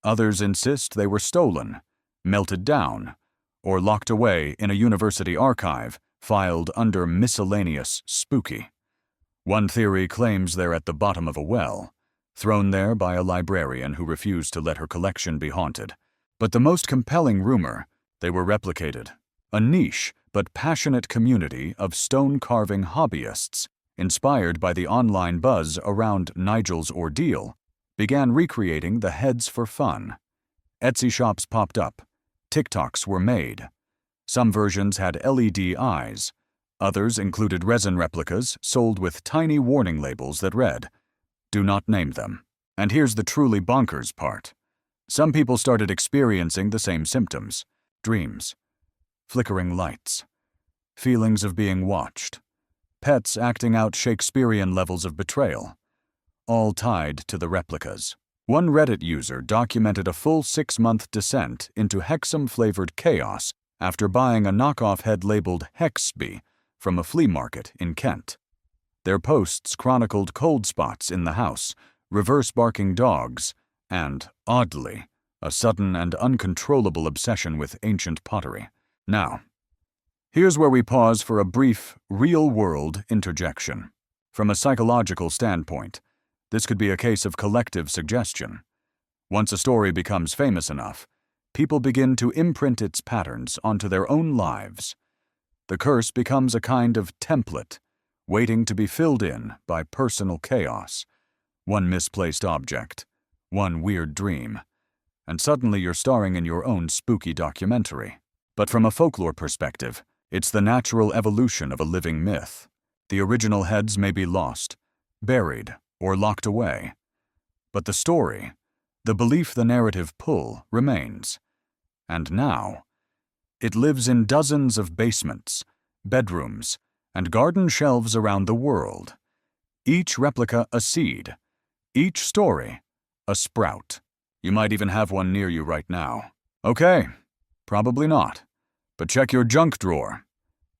Others insist they were stolen, melted down, or locked away in a university archive filed under miscellaneous spooky. One theory claims they're at the bottom of a well, thrown there by a librarian who refused to let her collection be haunted. But the most compelling rumor, they were replicated. A niche but passionate community of stone-carving hobbyists, inspired by the online buzz around Nigel's ordeal, began recreating the heads for fun. Etsy shops popped up. TikToks were made. Some versions had LED eyes. Others included resin replicas sold with tiny warning labels that read, "Do not name them." And here's the truly bonkers part. Some people started experiencing the same symptoms: dreams, flickering lights, feelings of being watched, pets acting out Shakespearean levels of betrayal, all tied to the replicas. One Reddit user documented a full 6-month descent into Hexham-flavored chaos after buying a knockoff head labeled Hexby from a flea market in Kent. Their posts chronicled cold spots in the house, reverse-barking dogs, and, oddly, a sudden and uncontrollable obsession with ancient pottery. Now, here's where we pause for a brief, real-world interjection. From a psychological standpoint, this could be a case of collective suggestion. Once a story becomes famous enough, people begin to imprint its patterns onto their own lives. The curse becomes a kind of template, waiting to be filled in by personal chaos. One misplaced object, one weird dream, and suddenly you're starring in your own spooky documentary. But from a folklore perspective, it's the natural evolution of a living myth. The original heads may be lost, buried, or locked away. But the story, the belief the narrative pull, remains. And now, it lives in dozens of basements, bedrooms, and garden shelves around the world. Each replica a seed, each story a sprout. You might even have one near you right now. Okay, probably not. But check your junk drawer,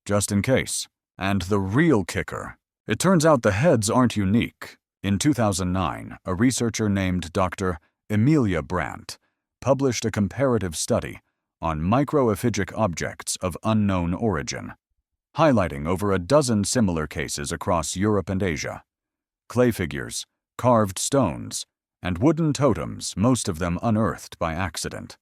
just in case. And the real kicker, it turns out the heads aren't unique. In 2009, a researcher named Dr. Emilia Brandt published a comparative study on microephagic objects of unknown origin, highlighting over a dozen similar cases across Europe and Asia. Clay figures, carved stones, and wooden totems, most of them unearthed by accident,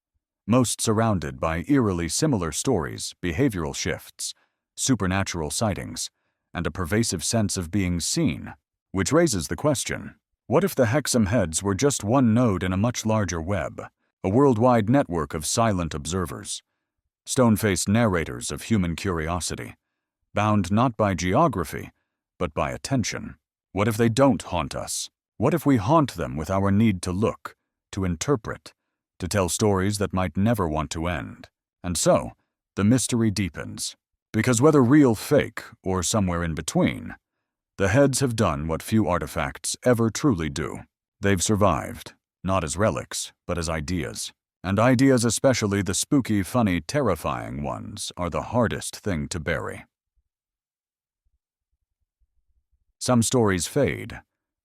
most surrounded by eerily similar stories, behavioral shifts, supernatural sightings, and a pervasive sense of being seen. Which raises the question, what if the Hexham Heads were just one node in a much larger web, a worldwide network of silent observers, stone-faced narrators of human curiosity, bound not by geography, but by attention? What if they don't haunt us? What if we haunt them with our need to look, to interpret, to tell stories that might never want to end? And so, the mystery deepens. Because whether real, fake, or somewhere in between, the heads have done what few artifacts ever truly do. They've survived, not as relics, but as ideas. And ideas, especially the spooky, funny, terrifying ones, are the hardest thing to bury. Some stories fade.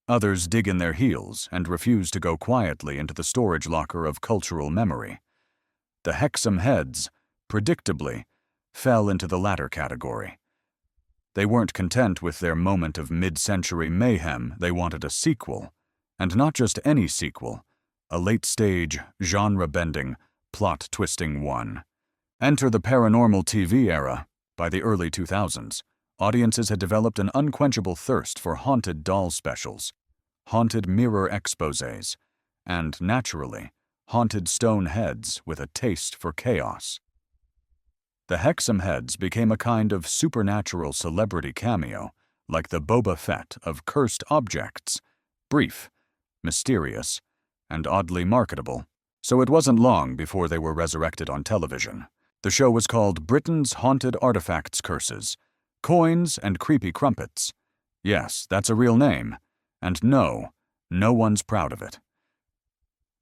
Others dig in their heels and refuse to go quietly into the storage locker of cultural memory. The Hexham Heads, predictably, fell into the latter category. They weren't content with their moment of mid-century mayhem, they wanted a sequel. And not just any sequel, a late-stage, genre-bending, plot-twisting one. Enter the paranormal TV era. By the early 2000s, audiences had developed an unquenchable thirst for haunted doll specials, haunted mirror exposés, and, naturally, haunted stone heads with a taste for chaos. The Hexham Heads became a kind of supernatural celebrity cameo, like the Boba Fett of cursed objects, brief, mysterious, and oddly marketable. So it wasn't long before they were resurrected on television. The show was called Britain's Haunted Artifacts Curses, Coins and Creepy Crumpets. Yes, that's a real name. And no one's proud of it.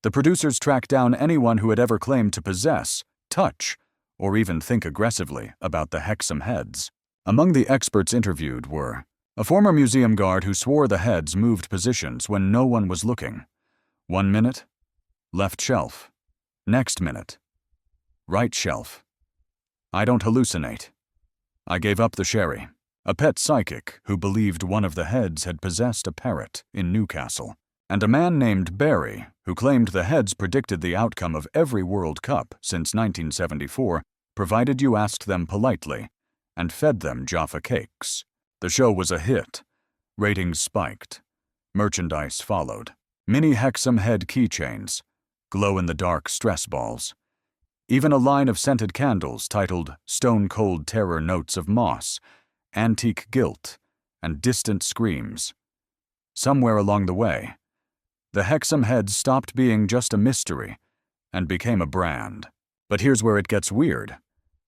The producers tracked down anyone who had ever claimed to possess, touch, or even think aggressively about the Hexham Heads. Among the experts interviewed were a former museum guard who swore the heads moved positions when no one was looking. 1 minute, left shelf. Next minute, right shelf. I don't hallucinate. I gave up the sherry. A pet psychic who believed one of the heads had possessed a parrot in Newcastle. And a man named Barry who claimed the heads predicted the outcome of every World Cup since 1974, provided you asked them politely, and fed them Jaffa cakes. The show was a hit. Ratings spiked. Merchandise followed. Mini Hexham head keychains, glow-in-the-dark stress balls. Even a line of scented candles titled Stone Cold Terror Notes of Moss, Antique Guilt, and Distant Screams. Somewhere along the way, the Hexham Heads stopped being just a mystery and became a brand. But here's where it gets weird.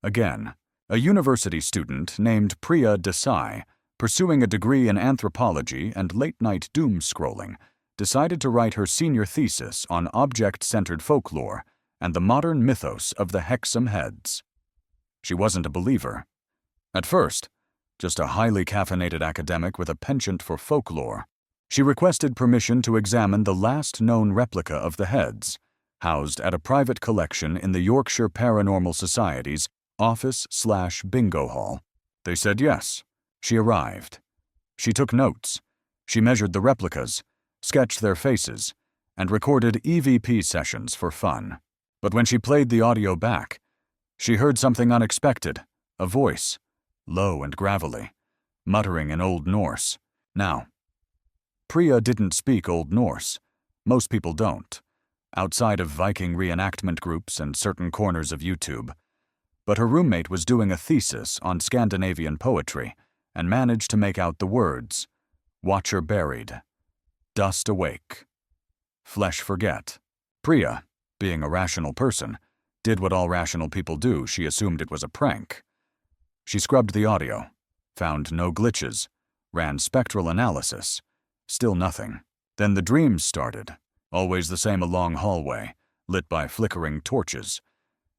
Again, a university student named Priya Desai, pursuing a degree in anthropology and late-night doom scrolling, decided to write her senior thesis on object-centered folklore and the modern mythos of the Hexham Heads. She wasn't a believer. At first, just a highly caffeinated academic with a penchant for folklore, she requested permission to examine the last known replica of the Heads, housed at a private collection in the Yorkshire Paranormal Society's office/bingo hall. They said yes. She arrived. She took notes. She measured the replicas, sketched their faces, and recorded EVP sessions for fun. But when she played the audio back, she heard something unexpected, a voice, low and gravelly, muttering in Old Norse. Now, Priya didn't speak Old Norse. Most people don't, outside of Viking reenactment groups and certain corners of YouTube. But her roommate was doing a thesis on Scandinavian poetry and managed to make out the words, "Watcher buried, dust awake, flesh forget." Priya, being a rational person, did what all rational people do. She assumed it was a prank. She scrubbed the audio, found no glitches, ran spectral analysis. Still nothing. Then the dreams started, always the same, a long hallway, lit by flickering torches.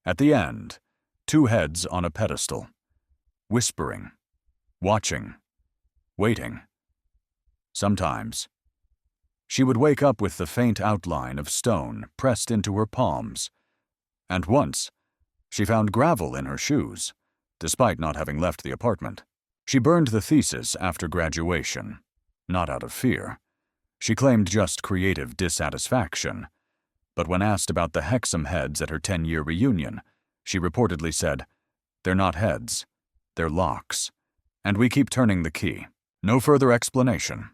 At the end, 2 heads on a pedestal, whispering, watching, waiting. Sometimes, she would wake up with the faint outline of stone pressed into her palms. And once, she found gravel in her shoes, despite not having left the apartment. She burned the thesis after graduation, not out of fear. She claimed just creative dissatisfaction. But when asked about the Hexham Heads at her 10-year reunion, she reportedly said, "They're not heads, they're locks. And we keep turning the key." No further explanation.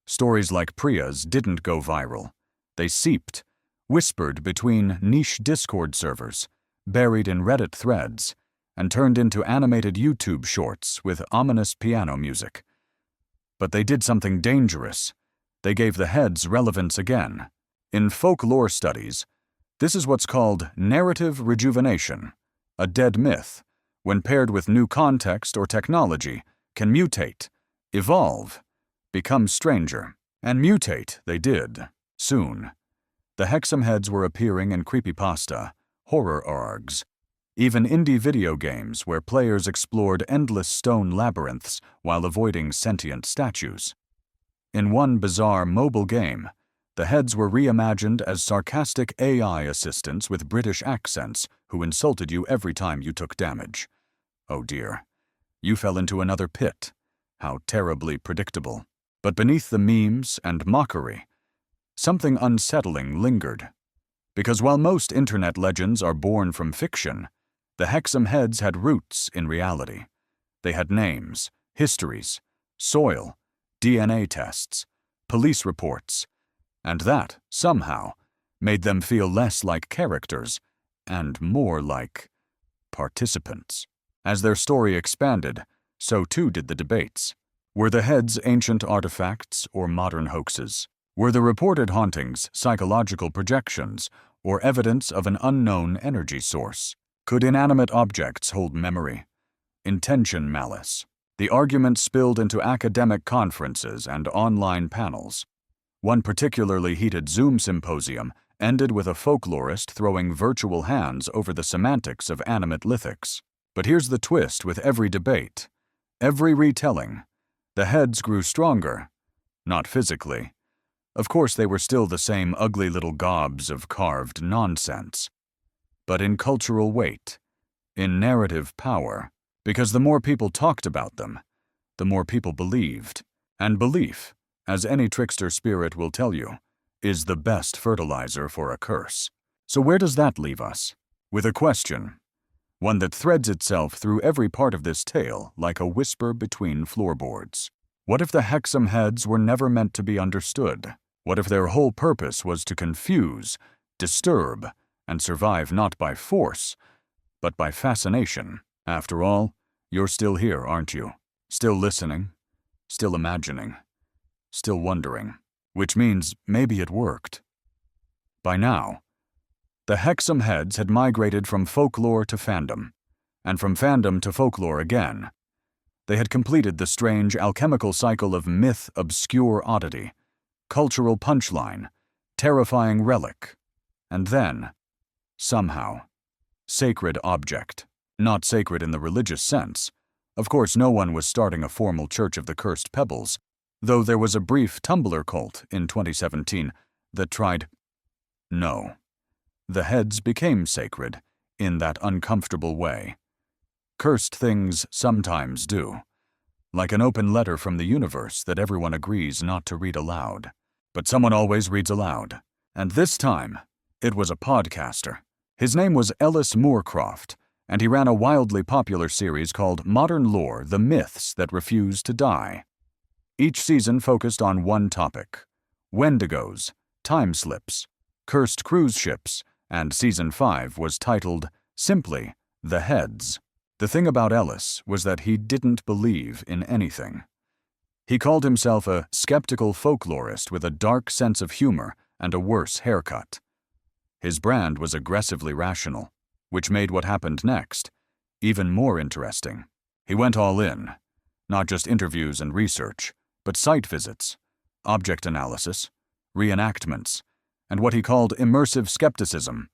Stories like Priya's didn't go viral. They seeped, whispered between niche Discord servers, buried in Reddit threads, and turned into animated YouTube shorts with ominous piano music. But they did something dangerous. They gave the heads relevance again. In folklore studies, this is what's called narrative rejuvenation. A dead myth, when paired with new context or technology, can mutate, evolve, become stranger. And mutate they did, soon. The Hexham Heads were appearing in creepypasta, horror args, even indie video games where players explored endless stone labyrinths while avoiding sentient statues. In one bizarre mobile game, the Heads were reimagined as sarcastic AI assistants with British accents who insulted you every time you took damage. Oh dear. You fell into another pit. How terribly predictable. But beneath the memes and mockery, something unsettling lingered. Because while most internet legends are born from fiction, the Hexham Heads had roots in reality. They had names, histories, soil, DNA tests, police reports, and that, somehow, made them feel less like characters and more like participants. As their story expanded, so too did the debates. Were the Heads ancient artifacts or modern hoaxes? Were the reported hauntings psychological projections or evidence of an unknown energy source? Could inanimate objects hold memory, intention, malice? The argument spilled into academic conferences and online panels. One particularly heated Zoom symposium ended with a folklorist throwing virtual hands over the semantics of animate lithics. But here's the twist with every debate. Every retelling, the Heads grew stronger. Not physically. Of course, they were still the same ugly little gobs of carved nonsense. But in cultural weight, in narrative power, because the more people talked about them, the more people believed. And belief, as any trickster spirit will tell you, is the best fertilizer for a curse. So where does that leave us? With a question, one that threads itself through every part of this tale like a whisper between floorboards. What if the Hexham Heads were never meant to be understood? What if their whole purpose was to confuse, disturb, and survive not by force, but by fascination? After all, you're still here, aren't you? Still listening, still imagining, still wondering. Which means maybe it worked. By now, The Hexham Heads had migrated from folklore to fandom, and from fandom to folklore again. They had completed the strange alchemical cycle of myth, obscure oddity, cultural punchline, terrifying relic, and then, somehow, sacred object. Not sacred in the religious sense. Of course, no one was starting a formal Church of the Cursed Pebbles, though there was a brief Tumblr cult in 2017 that tried. No. The heads became sacred in that uncomfortable way. Cursed things sometimes do. Like an open letter from the universe that everyone agrees not to read aloud. But someone always reads aloud. And this time, it was a podcaster. His name was Ellis Moorcroft, and he ran a wildly popular series called Modern Lore: The Myths That Refuse to Die. Each season focused on one topic: Wendigos, time slips, cursed cruise ships, and Season 5 was titled, simply, The Heads. The thing about Ellis was that he didn't believe in anything. He called himself a skeptical folklorist with a dark sense of humor and a worse haircut. His brand was aggressively rational, which made what happened next even more interesting. He went all in, not just interviews and research, but site visits, object analysis, reenactments, and what he called immersive skepticism.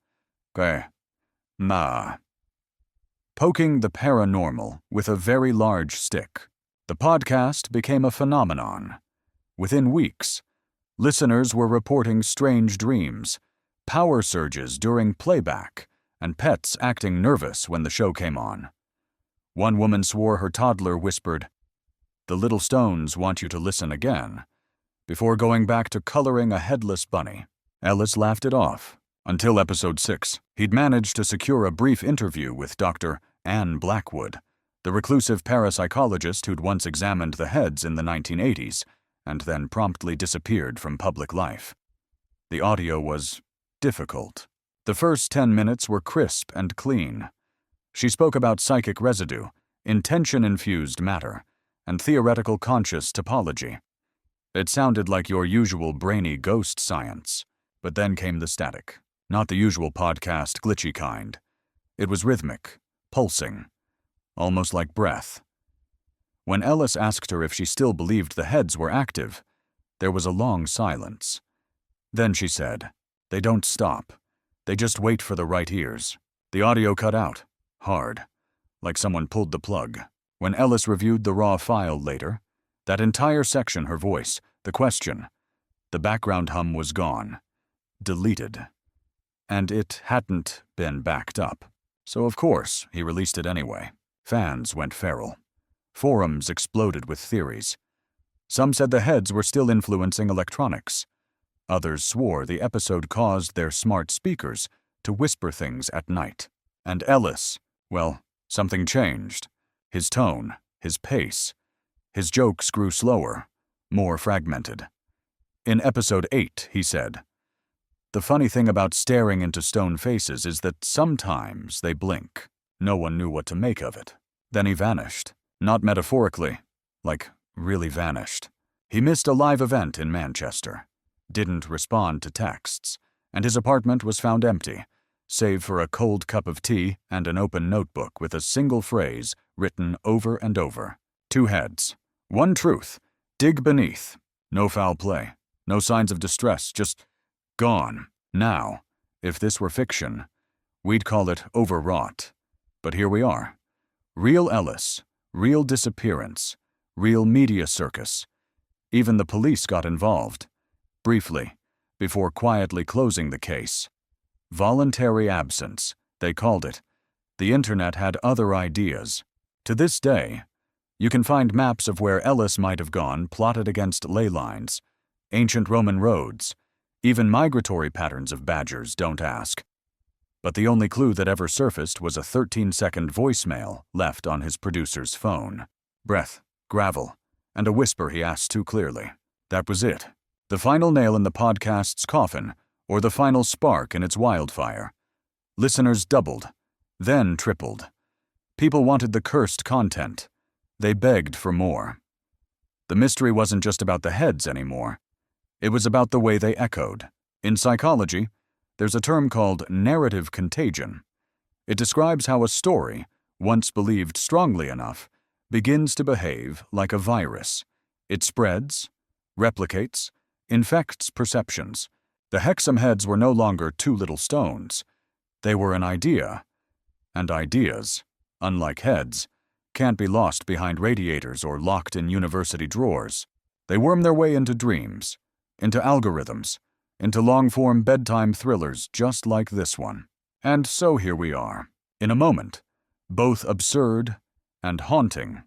Poking the paranormal with a very large stick. The podcast became a phenomenon. Within weeks, listeners were reporting strange dreams, power surges during playback, and pets acting nervous when the show came on. One woman swore her toddler whispered, "The little stones want you to listen again," before going back to coloring a headless bunny. Ellis laughed it off. Until episode 6, he'd managed to secure a brief interview with Dr. Anne Blackwood, the reclusive parapsychologist who'd once examined the heads in the 1980s and then promptly disappeared from public life. The audio was difficult. The first 10 minutes were crisp and clean. She spoke about psychic residue, intention-infused matter, and theoretical conscious topology. It sounded like your usual brainy ghost science, but then came the static. Not the usual podcast glitchy kind. It was rhythmic, pulsing, almost like breath. When Ellis asked her if she still believed the heads were active, there was a long silence. Then she said, "They don't stop. They just wait for the right ears." The audio cut out, hard, like someone pulled the plug. When Ellis reviewed the raw file later, that entire section, her voice, the question, the background hum was gone, deleted. And it hadn't been backed up. So of course, he released it anyway. Fans went feral. Forums exploded with theories. Some said the heads were still influencing electronics. Others swore the episode caused their smart speakers to whisper things at night. And Ellis, well, something changed. His tone, his pace. His jokes grew slower, more fragmented. In episode 8, he said, "The funny thing about staring into stone faces is that sometimes they blink." No one knew what to make of it. Then he vanished. Not metaphorically, like really vanished. He missed a live event in Manchester, didn't respond to texts, and his apartment was found empty, save for a cold cup of tea and an open notebook with a single phrase written over and over. 2 heads. 1 truth. Dig beneath. No foul play. No signs of distress, just gone. Now, if this were fiction, we'd call it overwrought. But here we are. Real Ellis, real disappearance, real media circus. Even the police got involved. Briefly, before quietly closing the case. Voluntary absence, they called it. The internet had other ideas. To this day, you can find maps of where Ellis might have gone plotted against ley lines, ancient Roman roads, even migratory patterns of badgers, don't ask. But the only clue that ever surfaced was a 13-second voicemail left on his producer's phone. Breath, gravel, and a whisper he asked too clearly. That was it. The final nail in the podcast's coffin, or the final spark in its wildfire. Listeners doubled, then tripled. People wanted the cursed content. They begged for more. The mystery wasn't just about the heads anymore. It was about the way they echoed. In psychology, There's a term called narrative contagion. It describes how a story, once believed strongly enough, begins to behave like a virus. It spreads, replicates, infects perceptions. The Hexham Heads were no longer two little stones. They were an idea. And ideas, unlike heads, can't be lost behind radiators or locked in university drawers. They worm their way into dreams, into algorithms, into long-form bedtime thrillers just like this one. And so here we are, in a moment, both absurd and haunting.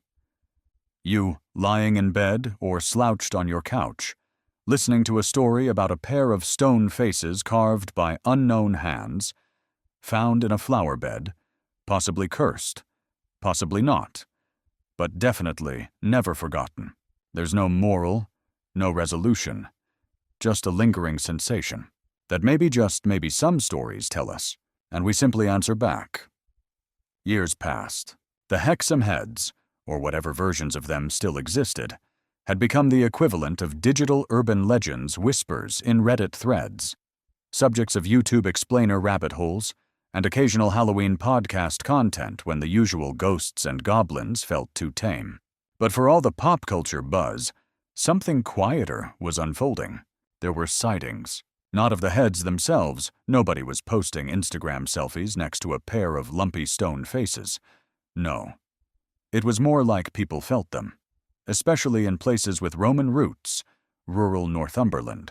You, lying in bed or slouched on your couch, listening to a story about a pair of stone faces carved by unknown hands, found in a flower bed, possibly cursed, possibly not, but definitely never forgotten. There's no moral, no resolution, just a lingering sensation that maybe some stories tell us, and we simply answer back. Years passed. The Hexham Heads, or whatever versions of them still existed, had become the equivalent of digital urban legends whispers in Reddit threads, subjects of YouTube explainer rabbit holes, and occasional Halloween podcast content when the usual ghosts and goblins felt too tame. But for all the pop culture buzz, something quieter was unfolding. There were sightings. Not of the heads themselves. Nobody was posting Instagram selfies next to a pair of lumpy stone faces. No. It was more like people felt them, especially in places with Roman roots, rural Northumberland,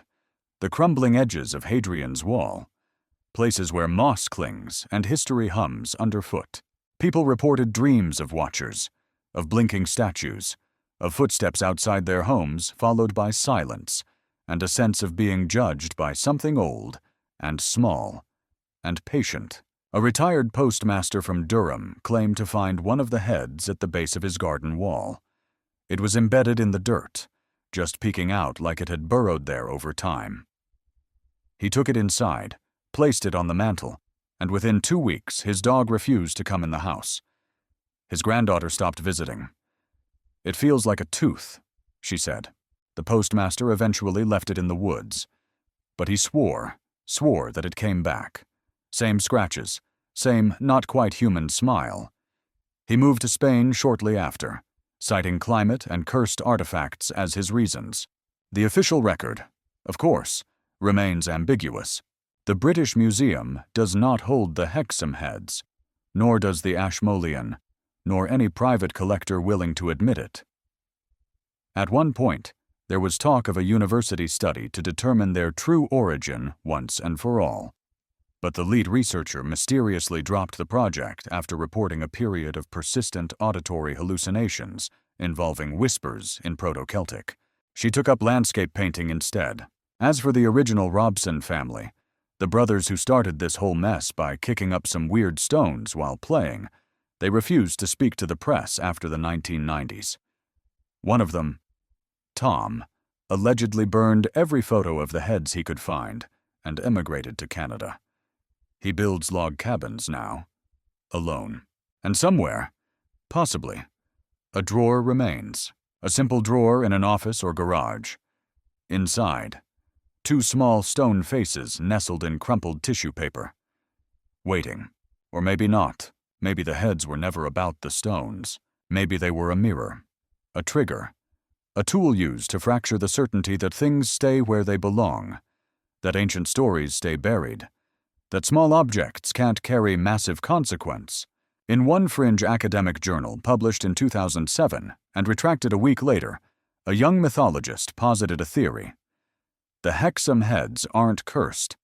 the crumbling edges of Hadrian's Wall, places where moss clings and history hums underfoot. People reported dreams of watchers, of blinking statues, of footsteps outside their homes followed by silence, and a sense of being judged by something old and small and patient. A retired postmaster from Durham claimed to find one of the heads at the base of his garden wall. It was embedded in the dirt, just peeking out like it had burrowed there over time. He took it inside, placed it on the mantel, and within 2 weeks his dog refused to come in the house. His granddaughter stopped visiting. "It feels like a tooth," she said. The postmaster eventually left it in the woods. But he swore that it came back. Same scratches, same not-quite-human smile. He moved to Spain shortly after, citing climate and cursed artifacts as his reasons. The official record, of course, remains ambiguous. The British Museum does not hold the Hexham Heads, nor does the Ashmolean, nor any private collector willing to admit it. At one point, there was talk of a university study to determine their true origin once and for all. But the lead researcher mysteriously dropped the project after reporting a period of persistent auditory hallucinations involving whispers in Proto-Celtic. She took up landscape painting instead. As for the original Robson family, the brothers who started this whole mess by kicking up some weird stones while playing, they refused to speak to the press after the 1990s. One of them, Tom, allegedly burned every photo of the heads he could find and emigrated to Canada. He builds log cabins now, alone. And somewhere, possibly, a drawer remains, a simple drawer in an office or garage. Inside, 2 small stone faces nestled in crumpled tissue paper. Waiting. Or maybe not. Maybe the heads were never about the stones. Maybe they were a mirror, a trigger, a tool used to fracture the certainty that things stay where they belong, that ancient stories stay buried, that small objects can't carry massive consequence. In one fringe academic journal published in 2007 and retracted a week later, a young mythologist posited a theory. The Hexham Heads aren't cursed.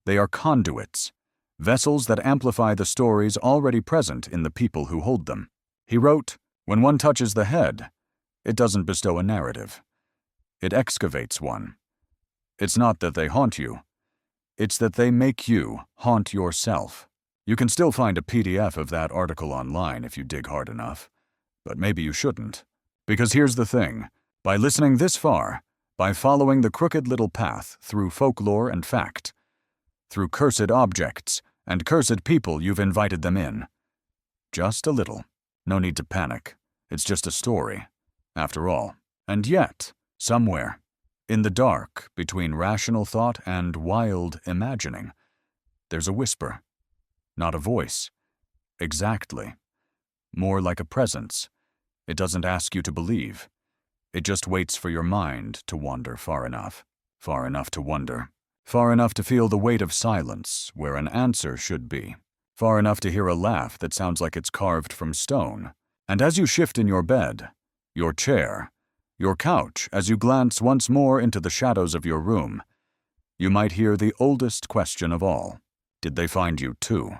They are conduits, vessels that amplify the stories already present in the people who hold them. He wrote, "When one touches the head, it doesn't bestow a narrative. It excavates one. It's not that they haunt you. It's that they make you haunt yourself." You can still find a PDF of that article online if you dig hard enough. But maybe you shouldn't. Because here's the thing. By listening this far, by following the crooked little path through folklore and fact, through cursed objects and cursed people you've invited them in. Just a little. No need to panic. It's just a story, after all. And yet, somewhere, in the dark between rational thought and wild imagining, There's a whisper. Not a voice. Exactly. More like a presence. It doesn't ask you to believe. It just waits for your mind to wander far enough to wonder, far enough to feel the weight of silence where an answer should be, far enough to hear a laugh that sounds like it's carved from stone. And as you shift in your bed, your chair, your couch, as you glance once more into the shadows of your room, you might hear the oldest question of all. Did they find you too?